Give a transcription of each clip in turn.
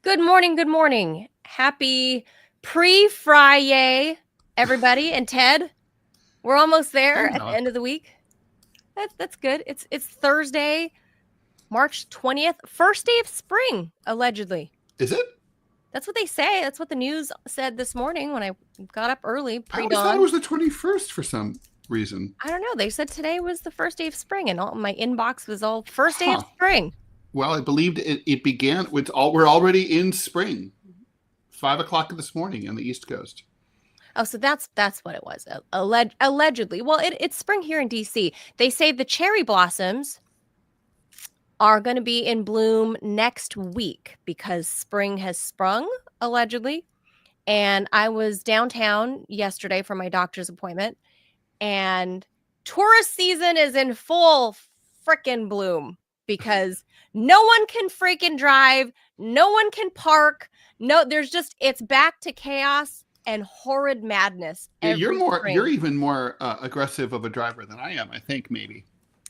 Good morning. Good morning. Happy pre-Friday, everybody. And Ted, we're almost there at the end of the week. That's good. It's Thursday, March 20th, first day of spring, allegedly. Is it? That's what they say. That's what the news said this morning when I got up early, I always thought pre-dawn. it was the 21st for some reason. I don't know. They said today was the first day of spring, and all my inbox was all first day of Huh. spring. Well, I believed it began with we're already in spring. 5:00 this morning on the East Coast. Oh, so that's what it was. Allegedly. Well, it's spring here in DC. They say the cherry blossoms are going to be in bloom next week because spring has sprung, allegedly. And I was downtown yesterday for my doctor's appointment, and tourist season is in full frickin' bloom because no one can freaking drive, no one can park. No, it's back to chaos and horrid madness. You're even more aggressive of a driver than I am, I think, maybe.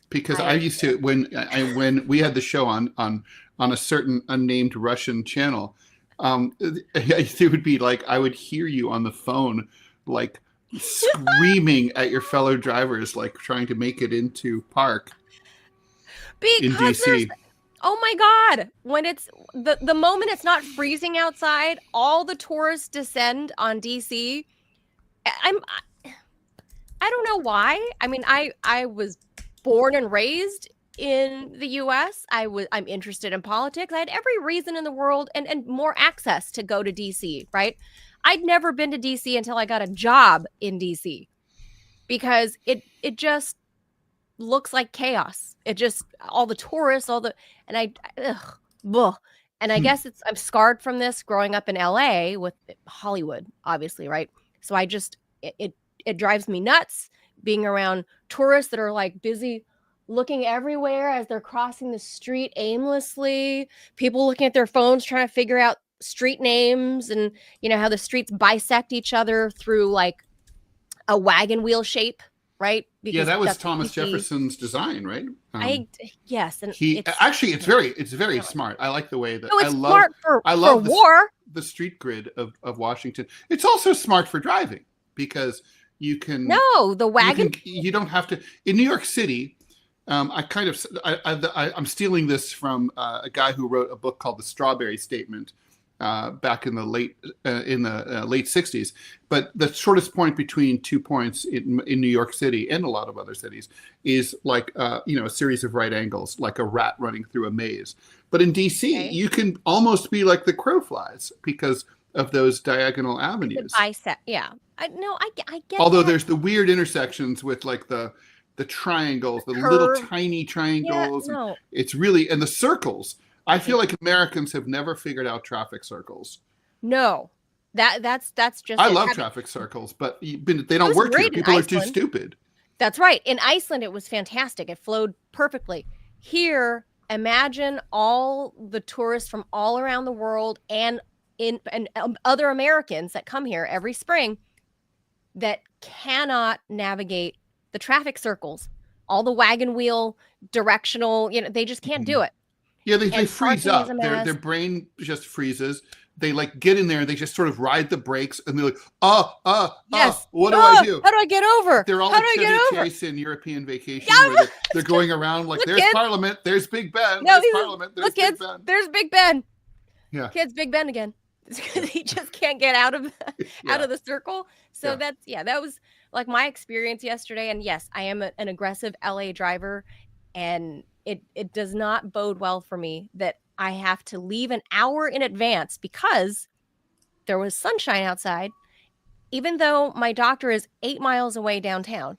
Because I used to when we had the show on a certain unnamed Russian channel, it would be like I would hear you on the phone like screaming at your fellow drivers, like trying to make it into park in DC. Oh my God. When it's the moment it's not freezing outside, all the tourists descend on DC. I don't know why. I mean, I was born and raised in the US. I'm interested in politics. I had every reason in the world and more access to go to DC, right? I'd never been to DC until I got a job in DC because it just looks like chaos. It just all the tourists, and I guess I'm scarred from this growing up in LA with Hollywood, obviously, right? So it drives me nuts being around tourists that are like busy looking everywhere as they're crossing the street aimlessly, people looking at their phones trying to figure out street names, and you know how the streets bisect each other through like a wagon wheel shape, right? Because that was Thomas Jefferson's design, right? Yes, and it's very smart. I like the way that smart for war. The street grid of Washington. It's also smart for driving because you can the wagon. You don't have to in New York City. I'm stealing this from a guy who wrote a book called The Strawberry Statement back in the late 60s. But the shortest point between 2 points in New York City and a lot of other cities is like a series of right angles, like a rat running through a maze. But in DC, you can almost be like the crow flies because of those diagonal avenues. Yeah. I get. Although there's the weird intersections with like the triangles, the little tiny triangles. Yeah, no. It's really, and the circles. I feel like Americans have never figured out traffic circles. No, that's just. I love traffic circles, but they don't work here. People are too stupid. That's right. In Iceland, it was fantastic. It flowed perfectly. Here, imagine all the tourists from all around the world and other Americans that come here every spring that cannot navigate the traffic circles, all the wagon wheel directional, they just can't do it. Yeah, they freeze up. Their brain just freezes. They like get in there and they just sort of ride the brakes and they're like, what do I do? How do I get over? They're all like Chevy Chase in European Vacation where they're going around like, there's Parliament, there's Big Ben, there's Parliament, there's Big Ben. There's Big Ben. Yeah. Kids, Big Ben again. He just can't get out of the circle. So that was like my experience yesterday. And yes, I am an aggressive LA driver, and it does not bode well for me that I have to leave an hour in advance because there was sunshine outside, even though my doctor is 8 miles away downtown.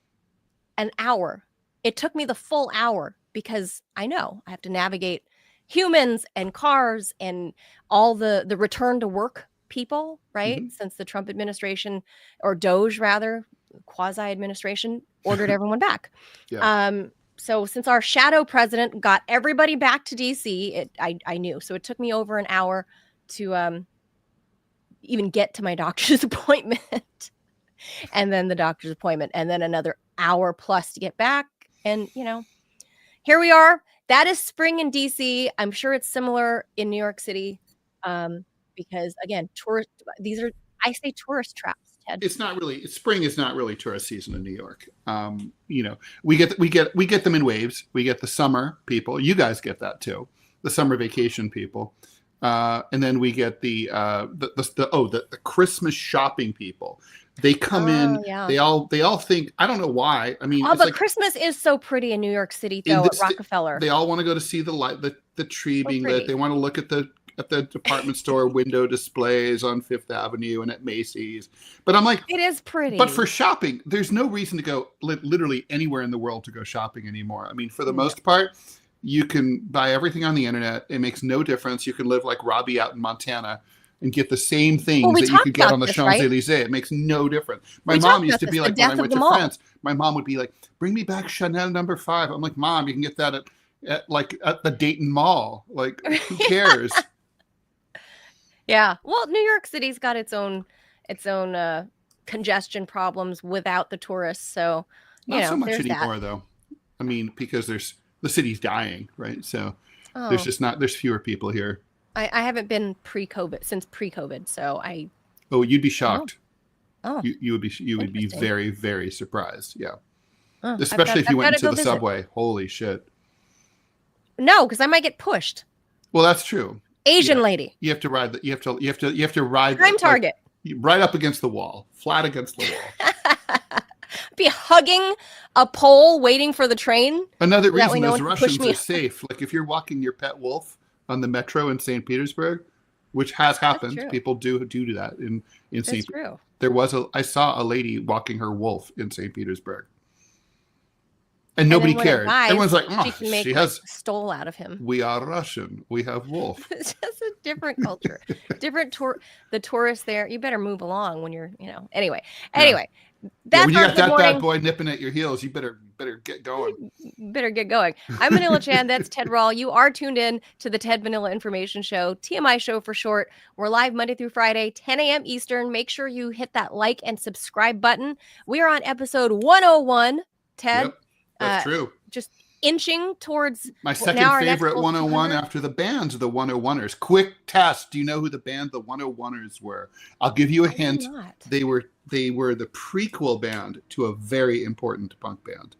An hour. It took me the full hour because I know I have to navigate humans and cars and all the return to work people, right? Mm-hmm. Since the Trump administration, or Doge rather, quasi administration, ordered everyone back. Yeah. So since our shadow president got everybody back to DC, I knew. So it took me over an hour to even get to my doctor's appointment, and then the doctor's appointment, and then another hour plus to get back. And, here we are. That is spring in DC. I'm sure it's similar in New York City. Because again, these are, I say tourist traps, Ted. It's not really, spring is not really tourist season in New York. We get them in waves. We get the summer people. You guys get that too, the summer vacation people, and then we get the Christmas shopping people. They come in. Yeah. They all think, I don't know why. I mean, but Christmas is so pretty in New York City, though, at Rockefeller. They all want to go to see the tree being lit. They want to look at the department store window displays on Fifth Avenue and at Macy's. But I'm like, it is pretty. But for shopping, there's no reason to go literally anywhere in the world to go shopping anymore. I mean, for the most part, you can buy everything on the internet. It makes no difference. You can live like Robbie out in Montana and get the same things that you could get on the Champs-Elysees. Right? It makes no difference. My mom used to be like, when I went to France, my mom would be like, bring me back Chanel number 5. I'm like, Mom, you can get that at the Dayton Mall. Like, who cares? Yeah. Well, New York City's got its own congestion problems without the tourists. So, not so much anymore, though. I mean, because the city's dying, right? So there's fewer people here. I haven't been since pre-COVID, so I. Oh, you'd be shocked. Oh, you would be very, very surprised. Yeah, especially if you went into the subway. Holy shit! No, because I might get pushed. Well, that's true. Asian lady. You have to ride. You have to ride. Prime target. Right up against the wall, flat against the wall. Be hugging a pole, waiting for the train. Another reason those Russians are safe. Like if you're walking your pet wolf on the metro in St. Petersburg, which has happened, people do that in St. Petersburg. I saw a lady walking her wolf in St. Petersburg. And nobody cared. Everyone's like, she has stole out of him. We are Russian. We have wolf. It's just a different culture. The tourists there. You better move along when you're, Anyway. That's when you got that bad boy nipping at your heels, you better get going. Better get going. I'm Manila Chan. That's Ted Rall. You are tuned in to the Ted Manila Information Show, TMI show for short. We're live Monday through Friday, 10 a.m. Eastern. Make sure you hit that like and subscribe button. We are on episode 101, Ted. Yep. That's true. Just inching towards my second favorite 101 after the band, the 101ers. Quick test. Do you know who the band the 101ers were? I'll give you a hint. They were the prequel band to a very important punk band.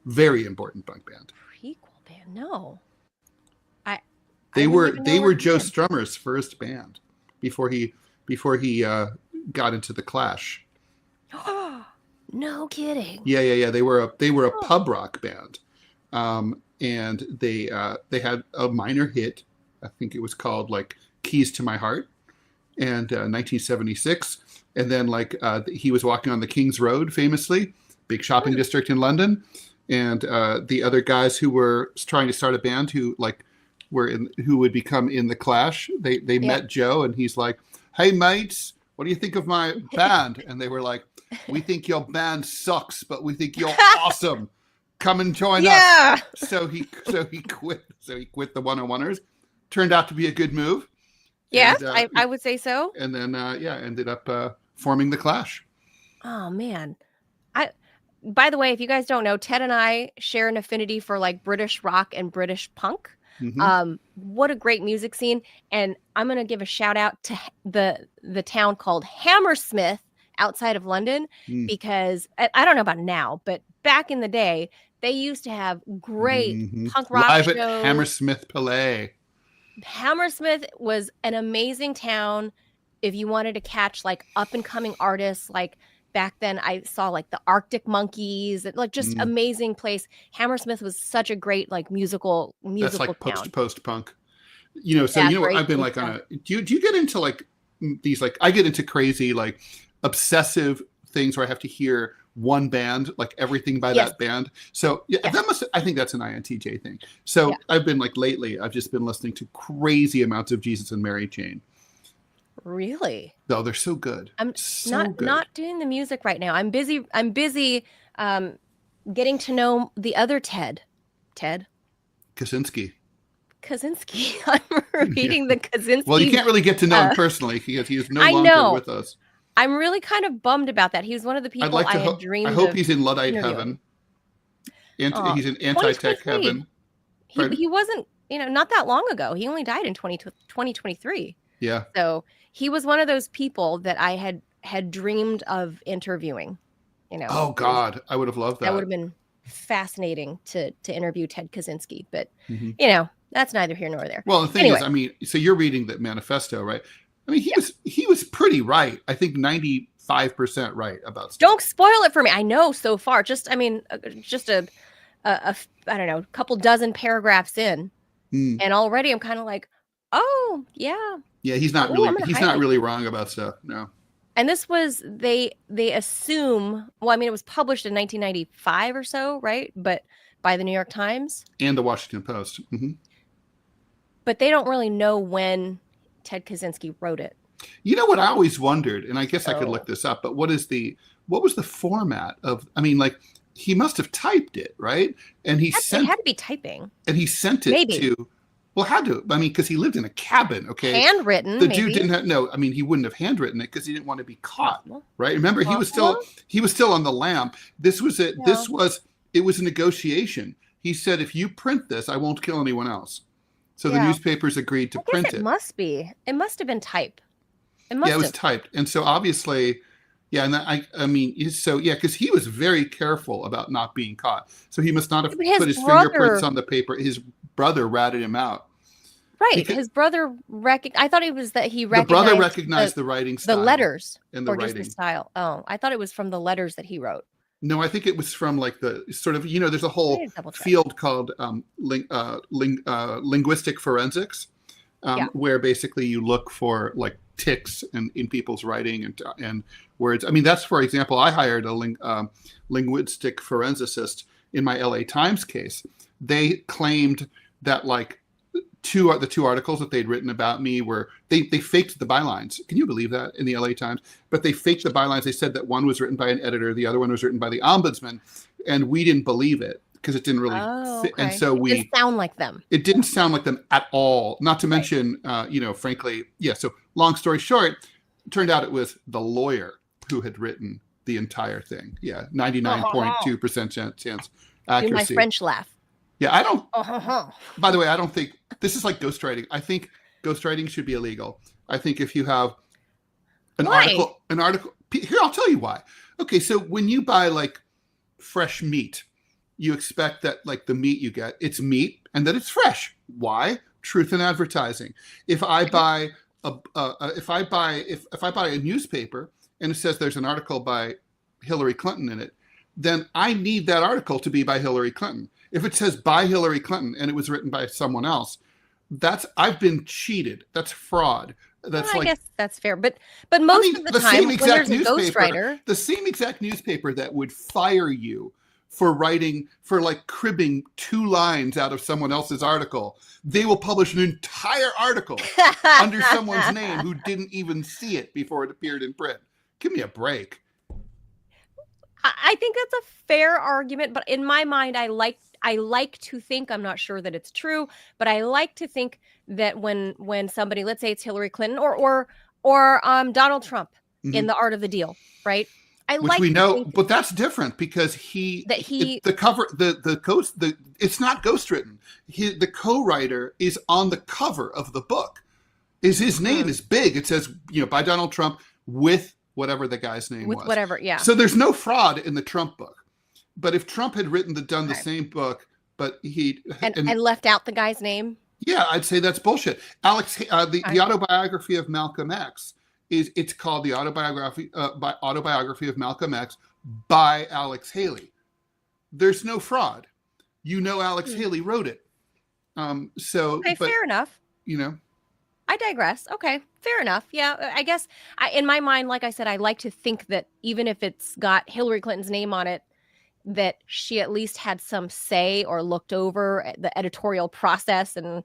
Very important punk band. Prequel band? No. They were Joe Strummer's first band before he got into the Clash. No kidding. Yeah. They were a pub rock band, and they had a minor hit. I think it was called like "Keys to My Heart," and 1976. And then he was walking on the King's Road, famously, big shopping district in London, and the other guys who were trying to start a band who would become in the Clash. They met Joe, and he's like, "Hey mates, what do you think of my band?" And they were like, "We think your band sucks, but we think you're awesome. Come and join us." So he quit. So he quit the 101ers. Turned out to be a good move. Yeah, and, I would say so. And then ended up forming the Clash. Oh man. By the way, if you guys don't know, Ted and I share an affinity for like British rock and British punk. Mm-hmm. What a great music scene. And I'm going to give a shout out to the town called Hammersmith outside of London, because I don't know about now, but back in the day, they used to have great punk rock live shows. At Hammersmith Palais. Hammersmith was an amazing town if you wanted to catch like up and coming artists. Like back then I saw like the Arctic Monkeys, like just amazing place. Hammersmith was such a great like musical That's like town. post punk. What I've been like on a do you get into like these like I get into crazy like obsessive things where I have to hear one band, like everything by that band. So I think that's an INTJ thing. So I've been like lately, I've just been listening to crazy amounts of Jesus and Mary Chain. Really? No, they're so good. I'm not doing the music right now. I'm busy getting to know the other Ted. Kaczynski. I'm reading the Kaczynski. Well, you can't really get to know him personally because he is no longer with us. I'm really kind of bummed about that. He was one of the people I had dreamed of. I hope he's in Luddite heaven. He's in anti-tech heaven. He wasn't not that long ago. He only died in 2023. Yeah. So he was one of those people that I had dreamed of interviewing. Oh God, I would have loved that. That would have been fascinating to interview Ted Kaczynski, but mm-hmm. That's neither here nor there. Well, the thing is, so you're reading that manifesto, right? I mean, he was pretty right. I think 95% right about stuff. Don't spoil it for me. I know so far. Just a I don't know, couple dozen paragraphs in, and already I'm kind of like, oh yeah. Yeah, he's not really wrong about stuff. No. And this was they assume. Well, I mean, it was published in 1995 or so, right? But by the New York Times and the Washington Post. Mm-hmm. But they don't really know when Ted Kaczynski wrote it. You know what I always wondered, and I guess I could look this up, but what was the format of, I mean, like, he must have typed it, right? And it had to be typing. And he sent it to, well, had to, I mean, because he lived in a cabin, okay? Handwritten, the dude didn't have, no, I mean, he wouldn't have handwritten it because he didn't want to be caught, right? Remember, he was still on the lam. This was it. Yeah. It was a negotiation. He said, if you print this, I won't kill anyone else. So the newspapers agreed to print it. It must be. It must have been typed. It was typed. And so obviously, yeah, and I mean, so yeah, because he was very careful about not being caught. So he must not have put his fingerprints on the paper. His brother ratted him out. Right. His brother I thought it was that he recognized the brother recognized the writing style. The letters. And the writing. Just the style. Oh, I thought it was from the letters that he wrote. No, I think it was from like the sort of, there's a whole field called linguistic forensics, where basically you look for like ticks in people's writing and words. I mean, that's, for example, I hired a linguistic forensicist in my LA Times case. They claimed that like the two articles that they'd written about me were they faked the bylines. Can you believe that, in the LA Times? But they faked the bylines. They said that one was written by an editor, the other one was written by the ombudsman, and we didn't believe it because it didn't really fit. Okay. And so it didn't sound like them. It didn't sound like them at all. Not to mention, frankly, yeah. So long story short, it turned out it was the lawyer who had written the entire thing. Yeah, 99.2% chance accuracy. Do my French laugh. Yeah, I don't. By the way, I don't think this is like ghostwriting. I think ghostwriting should be illegal. I think if you have an article. Here, I'll tell you why. Okay, so when you buy like fresh meat, you expect that like the meat you get, it's meat and that it's fresh. Why? Truth in advertising. If I buy a newspaper and it says there's an article by Hillary Clinton in it, then I need that article to be by Hillary Clinton. If it says by Hillary Clinton and it was written by someone else, I've been cheated. That's fraud. I guess that's fair. But most of the time, when there's a ghostwriter, the same exact newspaper that would fire you for cribbing 2 lines out of someone else's article, they will publish an entire article under someone's name who didn't even see it before it appeared in print. Give me a break. I think that's a fair argument, but in my mind, I like to think, I'm not sure that it's true, but I like to think that when somebody, let's say it's Hillary Clinton or Donald Trump in The Art of the Deal, right? Which we know, but that's different because it's not ghostwritten. The co-writer is on the cover of the book. His name is big. It says, by Donald Trump with whatever the guy's name was. Whatever, yeah. So there's no fraud in the Trump book. But if Trump had done the same book, but and left out the guy's name, yeah, I'd say that's bullshit. Alex, the autobiography of Malcolm X it's called the autobiography of Malcolm X by Alex Haley. There's no fraud. Alex Haley wrote it. Fair enough. I digress. Okay, fair enough. Yeah, I guess in my mind, like I said, I like to think that even if it's got Hillary Clinton's name on it, that she at least had some say or looked over the editorial process, and it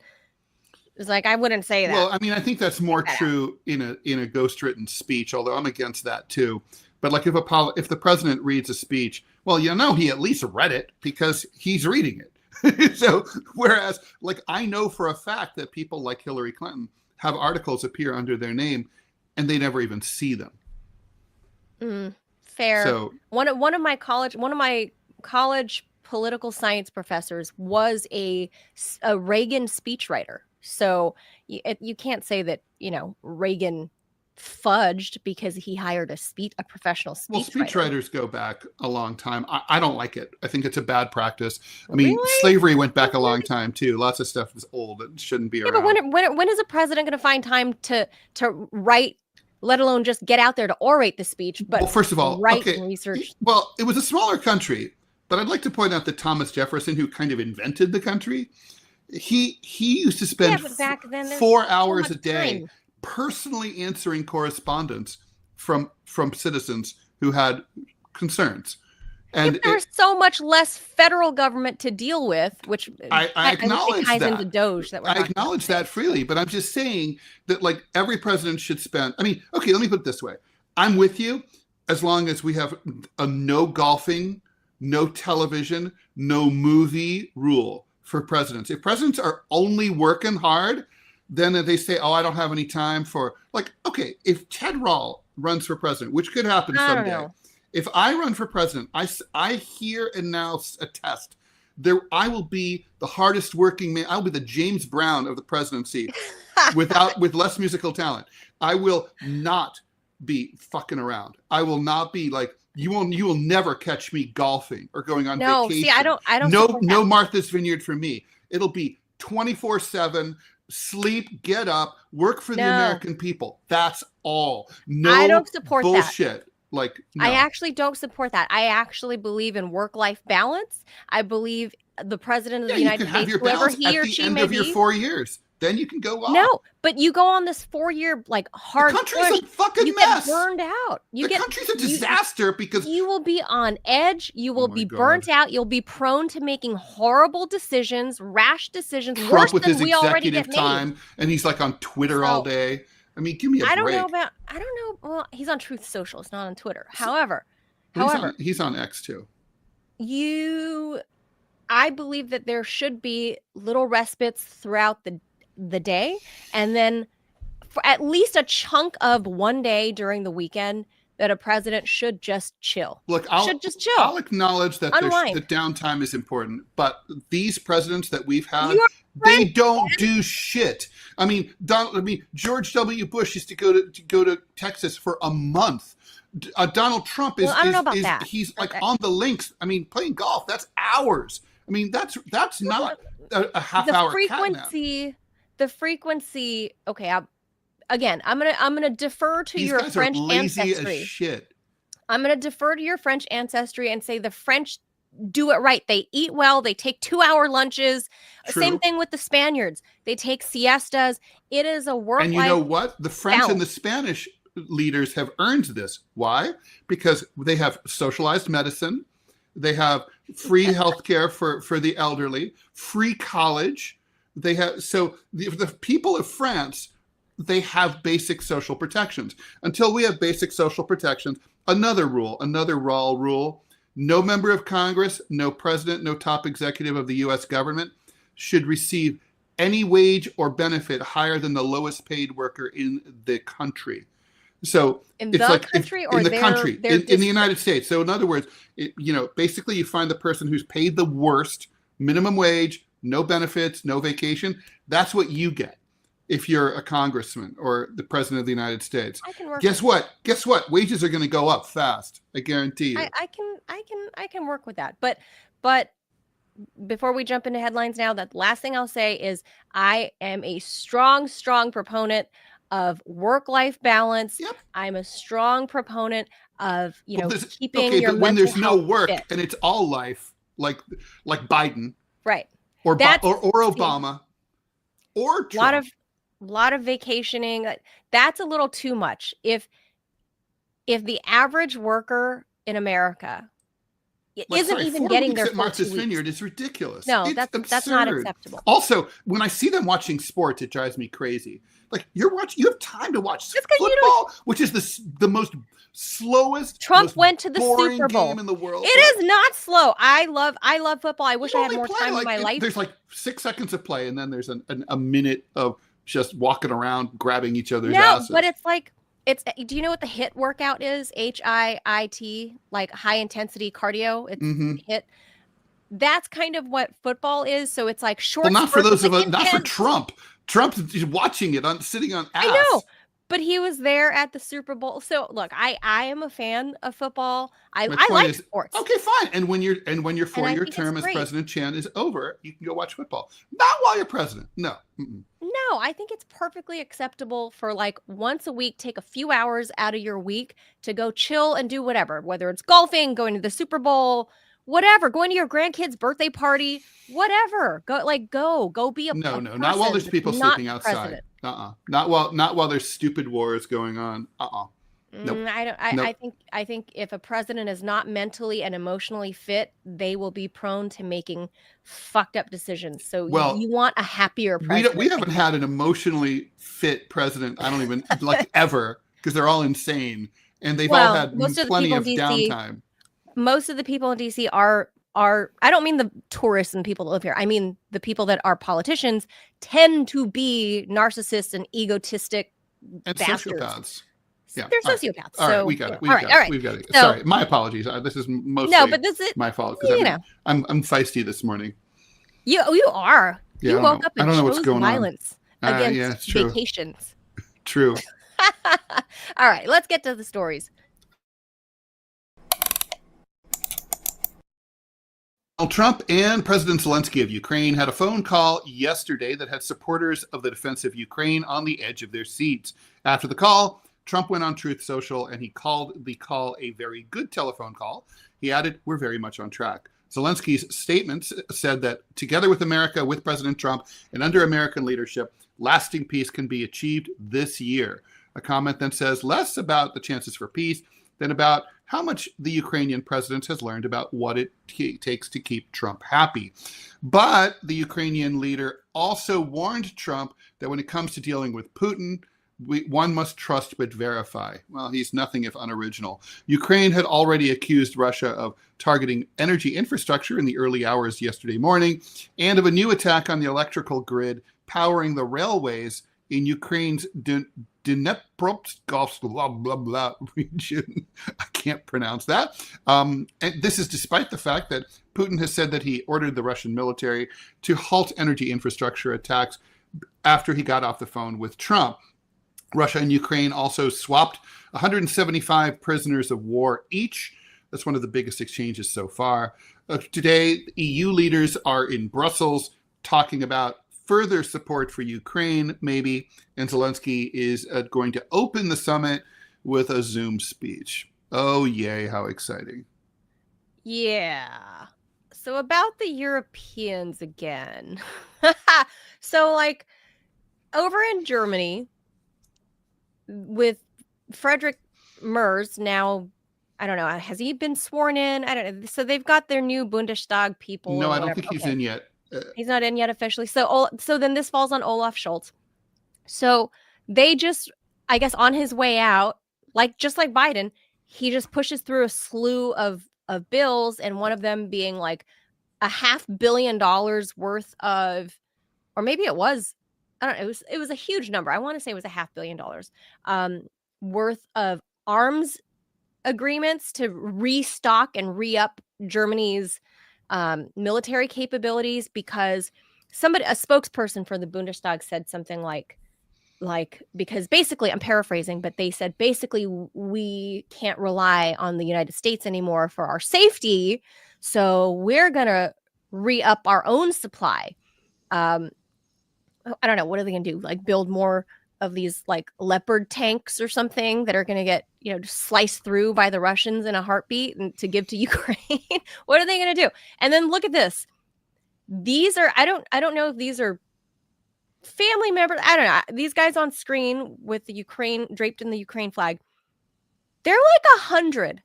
was like, I wouldn't say that. Well, I mean, I think that's more true in a ghostwritten speech, although I'm against that too. But like if the president reads a speech, well, he at least read it because he's reading it. So whereas like I know for a fact that people like Hillary Clinton have articles appear under their name and they never even see them. Fair. So one of my college political science professors was a Reagan speechwriter. So you can't say that, Reagan fudged because he hired a professional speechwriter. Well, speechwriters go back a long time. I don't like it. I think it's a bad practice. I mean, Really? slavery went back a long time too. Lots of stuff is old. It shouldn't be around. But when is a president going to find time to write, let alone just get out there to orate the speech? But well, first of all, write and research. Well, it was a smaller country, but I'd like to point out that Thomas Jefferson, who kind of invented the country, he used to spend back then, 4 hours a day time. personally answering correspondence from citizens who had concerns. And there's so much less federal government to deal with, which I acknowledge ties that. into Doge. That I acknowledge that freely, but I'm just saying that like every president should spend. I mean, okay, let me put it this way: I'm with you as long as we have a no golfing, no television, no movie rule for presidents. If presidents are only working hard, then they say, "Oh, I don't have any time for." Like, okay, if Ted Rall runs for president, which could happen someday. If I run for president, I hear and now attest I will be the hardest working man. I'll be the James Brown of the presidency with less musical talent. I will not be fucking around. I will not be like you will never catch me golfing or going on vacation. See, I don't no Martha's Vineyard for me. It'll be 24/7. Sleep, get up, work for the American people. That's all. No, I don't support bullshit. That. Like, no. I actually don't support that. I actually believe in work-life balance. I believe the president of the United States, whoever he or she may be, at the end of your 4 years, then you can go off. No, but you go on this 4-year hard. The country's a fucking you mess. Get burned out. The country's a disaster because you will be on edge. You will be burnt out. You'll be prone to making horrible decisions, rash decisions, Trump worse with than his we already get executive time, and he's like on Twitter all day. I mean, give me a break. I don't know. Well, he's on Truth Social. It's not on Twitter. However, he's on X too. I believe that there should be little respites throughout the day, and then for at least a chunk of one day during the weekend that a president should just chill. Look, I'll acknowledge that the downtime is important, but these presidents that we've had, they don't do shit. I mean, George W. Bush used to go to Texas for a month. Donald Trump is I don't know about that. He's like on the links. I mean, playing golf, that's hours. I mean, that's not a half hour. The frequency. Okay, I'm gonna defer to your French ancestry. As shit. I'm gonna defer to your French ancestry and say the French do it right. They eat well. They take 2-hour lunches. True. Same thing with the Spaniards. They take siestas. It is a work. And you know what? The French and the Spanish leaders have earned this. Why? Because they have socialized medicine. They have free healthcare for the elderly, free college. They have the people of France, they have basic social protections. Until we have basic social protections, another Rall rule, no member of Congress, no president, no top executive of the U.S. government should receive any wage or benefit higher than the lowest paid worker in the country. So in the country or in the country, in the United States. So in other words, basically you find the person who's paid the worst, minimum wage, no benefits, no vacation. That's what you get if you're a congressman or the president of the United States. Guess what? Wages are going to go up fast. I guarantee you. I can work with that. But before we jump into headlines now, the last thing I'll say is I am a strong proponent of work-life balance. Yep. I'm a strong proponent of keeping your but when there's no health work fit. And it's all life, like Biden, right, or Obama, or Trump. lot of vacationing. That's a little too much. If the average worker in America isn't even getting their Martha's Vineyard is ridiculous. No, that's not acceptable. Also, when I see them watching sports, it drives me crazy. Like you have time to watch football, which is the most slowest. Trump went to the Super Bowl game in the world. It is not slow. I love football. I wish I had more time in my life. There's like 6 seconds of play, and then there's a minute of just walking around grabbing each other's asses. But it's like do you know what the HIIT workout is? HIIT, like high intensity cardio. It's HIIT. that's kind of what football is. So it's like Well, short not for spurts of those of like us, not for intense. Trump. Trump is watching it on sitting on I know, ass. but he was there at the Super Bowl. So look, I am a fan of football. My I point like is, sports, okay, fine. And when your and I 4-year think it's term as great. President Chan is over, you can go watch football. Not while you're president. No. Mm-mm. No, I think it's perfectly acceptable for like once a week, take a few hours out of your week to go chill and do whatever, whether it's golfing, going to the Super Bowl, whatever, going to your grandkid's birthday party, whatever. Go be No, a no, not while person there's that's people not sleeping the outside. president. Not while there's stupid wars going on. Nope. I don't. Nope. I think if a president is not mentally and emotionally fit, they will be prone to making fucked up decisions. So Well, you want a happier we president, I haven't guess. had an emotionally fit president. I don't even like ever, because they're all insane and they've all Well, had plenty of downtime. most of the people in DC are I don't mean the tourists and people that live here. I mean the people that are politicians tend to be narcissists and egotistic And bastards. sociopaths. Yeah. They're All right. sociopaths. All right. So We got it. all right, all right. We've got it. So Sorry. My apologies. This is mostly no, but this is my fault because you know I'm feisty this morning. you are. Yeah, You woke up I and don't know what's chose going on. violence Yeah, against it's true. vacations. True. All right, let's get to the stories. Donald Trump and President Zelensky of Ukraine had a phone call yesterday that had supporters of the defense of Ukraine on the edge of their seats. After the call, Trump went on Truth Social and he called the call a very good telephone call. He added, "We're very much on track." Zelensky's statement said that together with America, with President Trump, and under American leadership, lasting peace can be achieved this year. A comment then says less about the chances for peace than about how much the Ukrainian president has learned about what it takes to keep Trump happy. But the Ukrainian leader also warned Trump that when it comes to dealing with Putin, one must trust but verify. Well, he's nothing if unoriginal. Ukraine had already accused Russia of targeting energy infrastructure in the early hours yesterday morning and of a new attack on the electrical grid powering the railways in Ukraine's Dnipropetrovsk blah, blah, blah region. I can't pronounce that. And this is despite the fact that Putin has said that he ordered the Russian military to halt energy infrastructure attacks after he got off the phone with Trump. Russia and Ukraine also swapped 175 prisoners of war each. That's one of the biggest exchanges so far. Today, EU leaders are in Brussels talking about further support for Ukraine, maybe, and Zelensky is going to open the summit with a Zoom speech. Oh, yay, how exciting. Yeah. So about the Europeans again. So like over in Germany with Friedrich Merz now, I don't know, has he been sworn in? I don't know. So they've got their new Bundestag people. No, I don't think he's in yet. He's not in yet officially. So then this falls on Olaf Scholz. So they just, I guess, on his way out, just like Biden, he just pushes through a slew of bills, and one of them being like $500 million worth of, or maybe it was, I don't know, it was a huge number. I want to say it was $500 million worth of arms agreements to restock and re-up Germany's military capabilities, because a spokesperson for the Bundestag said something like because basically, I'm paraphrasing, but they said basically we can't rely on the United States anymore for our safety, so we're gonna re-up our own supply. I don't know, what are they gonna do? Like build more of these like Leopard tanks or something that are gonna get sliced through by the Russians in a heartbeat and to give to Ukraine? What are they gonna do? And then look at this. These are I don't know if these are family members. I don't know. These guys on screen with the Ukraine draped in the Ukraine flag, they're like 100.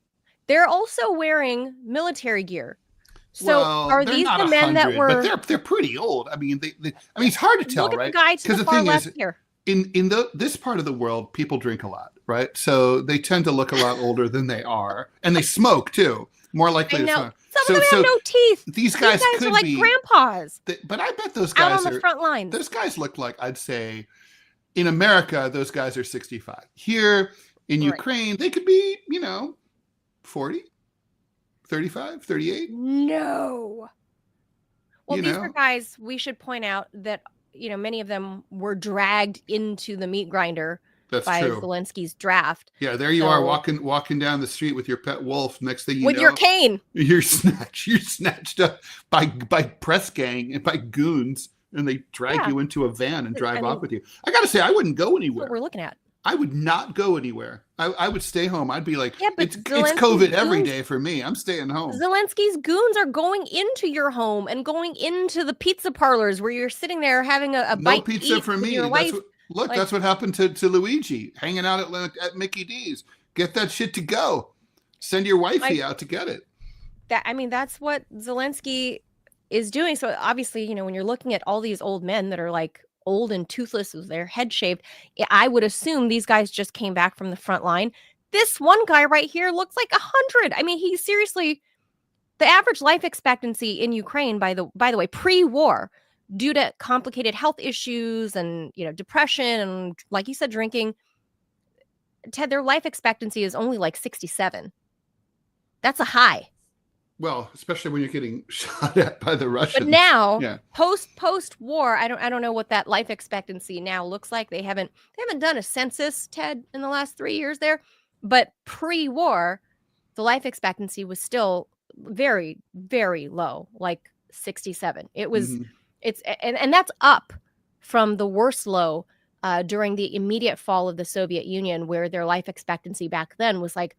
They're also wearing military gear. So are these the men that were? But they're pretty old. I mean, it's hard to tell, look at right? The guy to the far left here. In this part of the world, people drink a lot, right? So they tend to look a lot older than they are, and they smoke too. More likely to smoke. Some of them have no teeth. These guys could are like be grandpas. But I bet those guys out on the front lines. Those guys look like, I'd say, in America, those guys are 65. Here in Ukraine, they could be, 40, 35, 38. No. Well, these are guys, we should point out that, many of them were dragged into the meat grinder by Zelensky's draft. Yeah, there you are walking down the street with your pet wolf. Next thing you know, with your cane, you're snatched up by press gang and by goons, and they drag you into a van and drive off with you. I gotta say, I wouldn't go anywhere. That's what we're looking at. I would not go anywhere. I would stay home. I'd be like, it's COVID every day for me. I'm staying home. Zelensky's goons are going into your home and going into the pizza parlors where you're sitting there having a bite. No pizza for me. That's what happened to Luigi, hanging out at Mickey D's. Get that shit to go. Send your wifey out to get it. That's what Zelensky is doing. So obviously, when you're looking at all these old men that are like old and toothless with their head shaved, I would assume these guys just came back from the front line. This one guy right here looks like 100. He's seriously, the average life expectancy in Ukraine, by the way, pre-war, due to complicated health issues and depression and, like you said, drinking, Ted, their life expectancy is only like 67. That's a high. Well, especially when you're getting shot at by the Russians. But now, post-war, I don't know what that life expectancy now looks like. They haven't done a census, Ted, in the last 3 years there. But pre-war, the life expectancy was still very, very low, like 67. It was, and that's up from the worst low during the immediate fall of the Soviet Union, where their life expectancy back then was like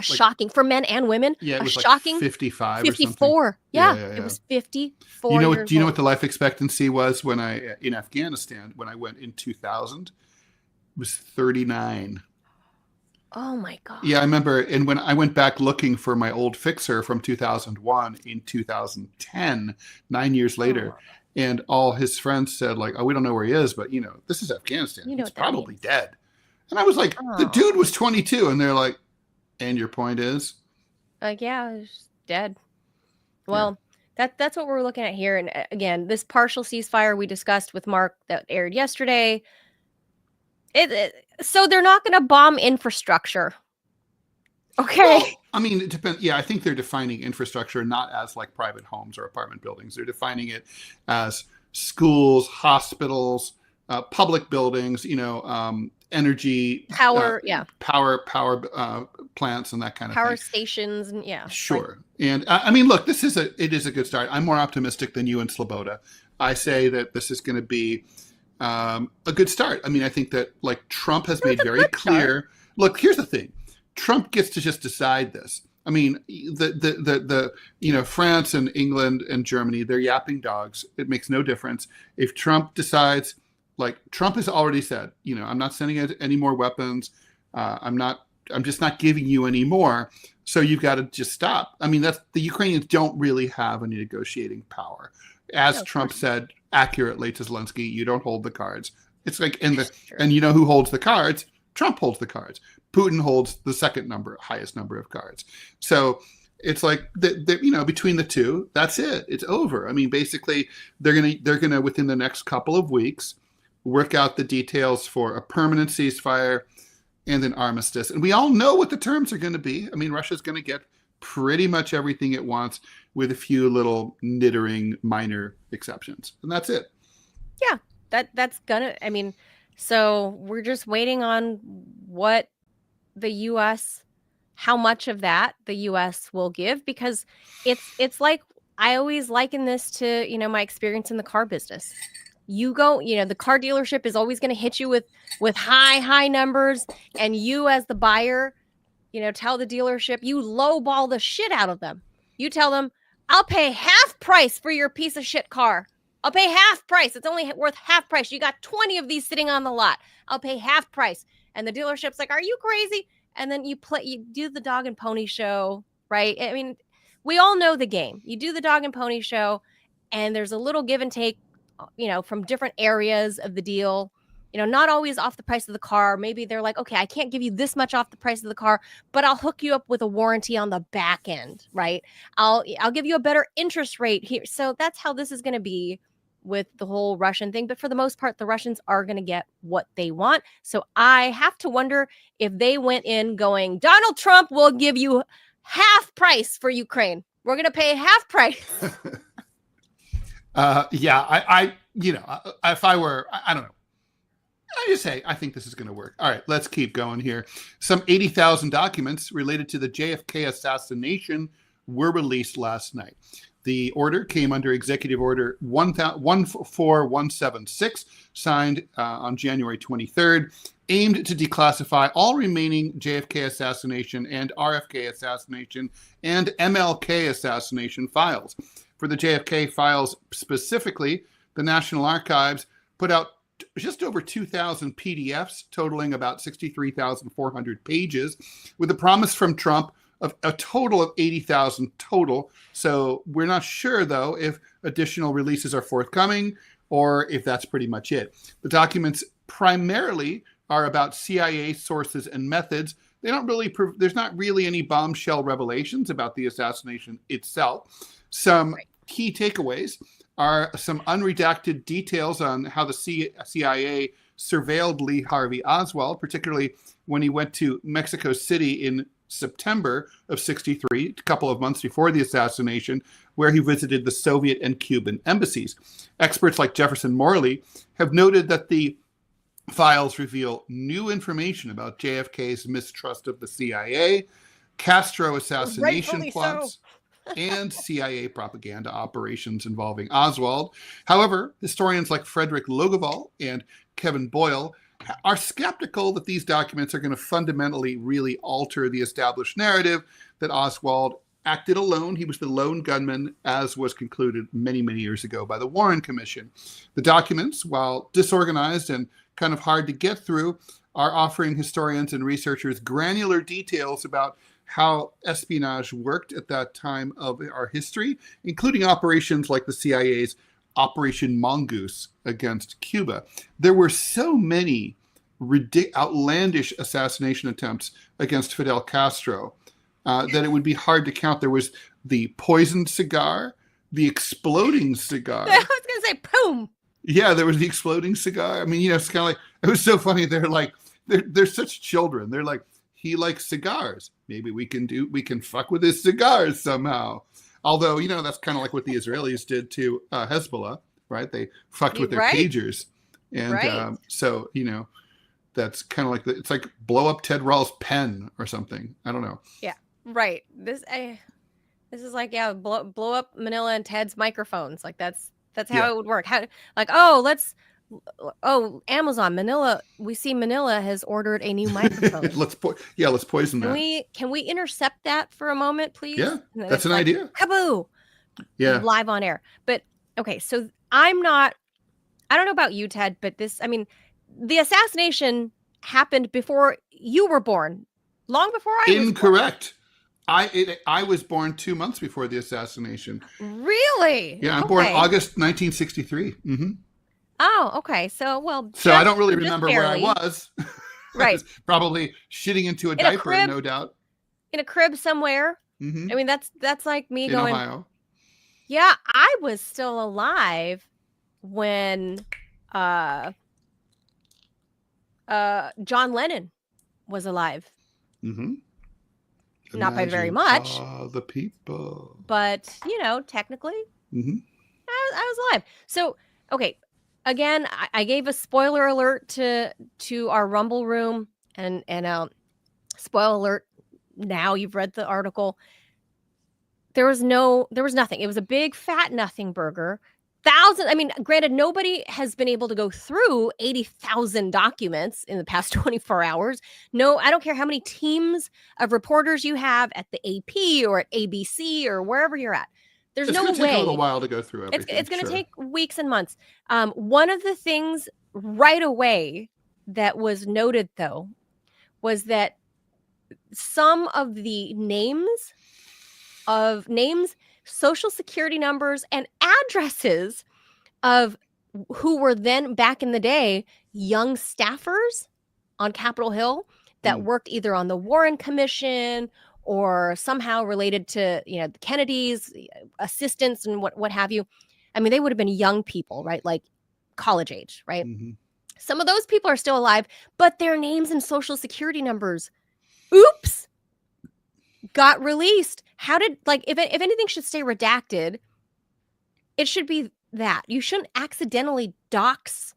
shocking for men and women. Yeah, it was shocking 55 54. Or something. Yeah, it was 54. Do you know what the life expectancy was when in Afghanistan when I went in 2000? It was 39. Oh my God. Yeah, I remember. And when I went back looking for my old fixer from 2001 in 2010, 9 years later, and all his friends said like, "Oh, we don't know where he is, but this is Afghanistan. He's probably dead." And I was like, "The dude was 22," and they're like, "And your point is?" Like, yeah, he's dead. Well, that's what we're looking at here. And again, this partial ceasefire we discussed with Mark that aired yesterday. So they're not going to bomb infrastructure. Okay. Well, it depends. Yeah, I think they're defining infrastructure not as like private homes or apartment buildings. They're defining it as schools, hospitals, public buildings, energy, power, power plants and that kind of power thing. Stations, and sure. And look, it is a good start. I'm more optimistic than you and Sloboda. I say that this is going to be a good start. I think that like Trump has made very clear. Look, here's the thing: Trump gets to just decide this. France and England and Germany, they're yapping dogs. It makes no difference if Trump decides. Like Trump has already said, I'm not sending any more weapons. I'm just not giving you any more. So you've got to just stop. The Ukrainians don't really have any negotiating power. As Trump said accurately to Zelensky, you don't hold the cards. It's like, and you know who holds the cards? Trump holds the cards. Putin holds the highest number of cards. So it's like, between the two, that's it. It's over. Basically they're going to, within the next couple of weeks, work out the details for a permanent ceasefire and an armistice. And we all know what the terms are going to be. Russia's going to get pretty much everything it wants with a few little nittering minor exceptions. And that's it. Yeah, that's gonna, so we're just waiting on what the U.S., how much of that the U.S. will give, because it's like, I always liken this to, my experience in the car business. You go, the car dealership is always going to hit you with high numbers, and you as the buyer, tell the dealership, you lowball the shit out of them. You tell them, I'll pay half price for your piece of shit car. I'll pay half price. It's only worth half price. You got 20 of these sitting on the lot. I'll pay half price. And the dealership's like, are you crazy? And then you do the dog and pony show, right? We all know the game. You do the dog and pony show, and there's a little give and take, from different areas of the deal, not always off the price of the car. Maybe they're like, okay, I can't give you this much off the price of the car, but I'll hook you up with a warranty on the back end, right? I'll give you a better interest rate here. So that's how this is going to be with the whole Russian thing. But for the most part, the Russians are going to get what they want. So I have to wonder if they went in going, Donald Trump will give you half price for Ukraine. We're going to pay half price. If I were, I don't know. I just say, I think this is going to work. All right, let's keep going here. Some 80,000 documents related to the JFK assassination were released last night. The order came under Executive Order 14176, signed on January 23rd, aimed to declassify all remaining JFK assassination and RFK assassination and MLK assassination files. For the JFK files specifically, the National Archives put out just over 2,000 PDFs, totaling about 63,400 pages, with a promise from Trump of a total of 80,000 total. So we're not sure, though, if additional releases are forthcoming or if that's pretty much it. The documents primarily are about CIA sources and methods. They don't really, there's not really any bombshell revelations about the assassination itself. Some key takeaways are some unredacted details on how the CIA surveilled Lee Harvey Oswald, particularly when he went to Mexico City in September of '63, a couple of months before the assassination, where he visited the Soviet and Cuban embassies. Experts like Jefferson Morley have noted that the files reveal new information about JFK's mistrust of the CIA, Castro assassination plots, and CIA propaganda operations involving Oswald. However, historians like Frederick Logeval and Kevin Boyle are skeptical that these documents are going to fundamentally really alter the established narrative that Oswald acted alone. He was the lone gunman, as was concluded many, many years ago by the Warren Commission. The documents, while disorganized and kind of hard to get through, are offering historians and researchers granular details about how espionage worked at that time of our history, including operations like the CIA's Operation Mongoose against Cuba. There were so many outlandish assassination attempts against Fidel Castro that it would be hard to count. There was the poisoned cigar, the exploding cigar. I was going to say, boom. Yeah, there was the exploding cigar. I mean, it's kind of like, it was so funny. They're such children. They're like, he likes cigars. Maybe we can fuck with his cigars somehow. Although, that's kind of like what the Israelis did to Hezbollah, right? They fucked with their pagers. And so, that's kind of like, it's like blow up Ted Rall's pen or something. I don't know. Yeah, right. This is like, blow up Manila and Ted's microphones. Like that's how it would work. Amazon, Manila. We see Manila has ordered a new microphone. let's poison that. Can we intercept that for a moment, please? Yeah, that's an idea. Kaboo! Yeah, live on air. But okay, so I don't know about you, Ted, but the assassination happened before you were born, long before I was born. Incorrect. I was born 2 months before the assassination. Really? Yeah, I'm born August 1963. Mm-hmm. Oh, okay. So I don't really remember where I was. Right. I was probably shitting into a diaper, no doubt. In a crib somewhere. Mm-hmm. I mean, that's like me going. Ohio. Yeah, I was still alive when John Lennon was alive. Mm-hmm. Not by very much. The people. But, technically, mm-hmm. I was alive. So, okay. Again, I gave a spoiler alert to our Rumble room and spoiler alert. Now you've read the article. There was nothing. It was a big fat nothing burger. Granted, nobody has been able to go through 80,000 documents in the past 24 hours. No, I don't care how many teams of reporters you have at the AP or at ABC or wherever you're at. There's no way. It's going to take a little while to go through everything. It's going to take weeks and months. One of the things right away that was noted, though, was that some of the names, social security numbers, and addresses of who were then back in the day young staffers on Capitol Hill that worked either on the Warren Commission or somehow related to the Kennedys, assistants and what have you. I mean, they would have been young people, right? Like college age, right? Mm-hmm. Some of those people are still alive, but their names and social security numbers, oops, got released. How did, if anything should stay redacted, it should be that. You shouldn't accidentally dox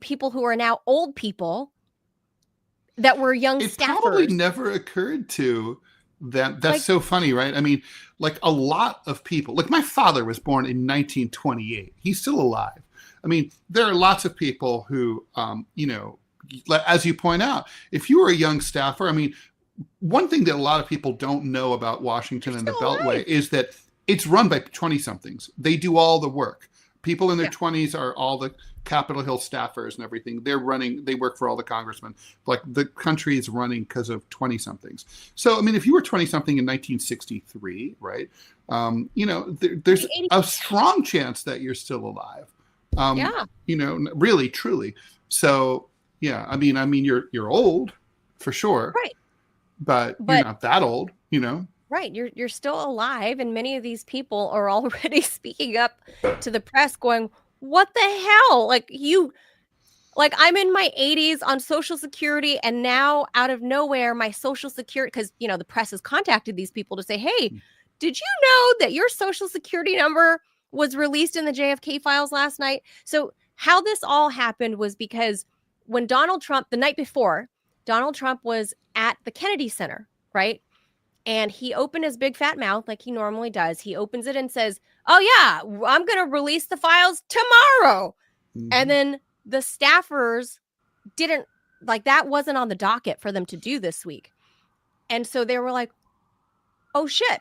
people who are now old people that were young It probably staffers. never occurred to them. That's so funny, right? I mean, like a lot of people, like my father was born in 1928. He's still alive. I mean, there are lots of people who, as you point out, if you were a young staffer, I mean, one thing that a lot of people don't know about Washington and the Beltway is that it's run by 20-somethings. They do all the work. People in their 20s are all the Capitol Hill staffers and everything. They work for all the congressmen. Like the country is running because of 20-somethings. So, I mean, if you were 20-something in 1963, right, there's a strong chance that you're still alive. Really, truly. So, yeah, I mean, you're old for sure. Right. But you're not that old, Right. You're still alive. And many of these people are already speaking up to the press going, what the hell? I'm in my 80s on Social Security, and now out of nowhere, my Social Security, because, the press has contacted these people to say, hey, did you know that your Social Security number was released in the JFK files last night? So how this all happened was because when Donald Trump, the night before, Donald Trump was at the Kennedy Center, right? And he opened his big fat mouth like he normally does. He opens it and says, oh, yeah, I'm going to release the files tomorrow. Mm-hmm. And then the staffers didn't, that wasn't on the docket for them to do this week. And so they were like, oh, shit,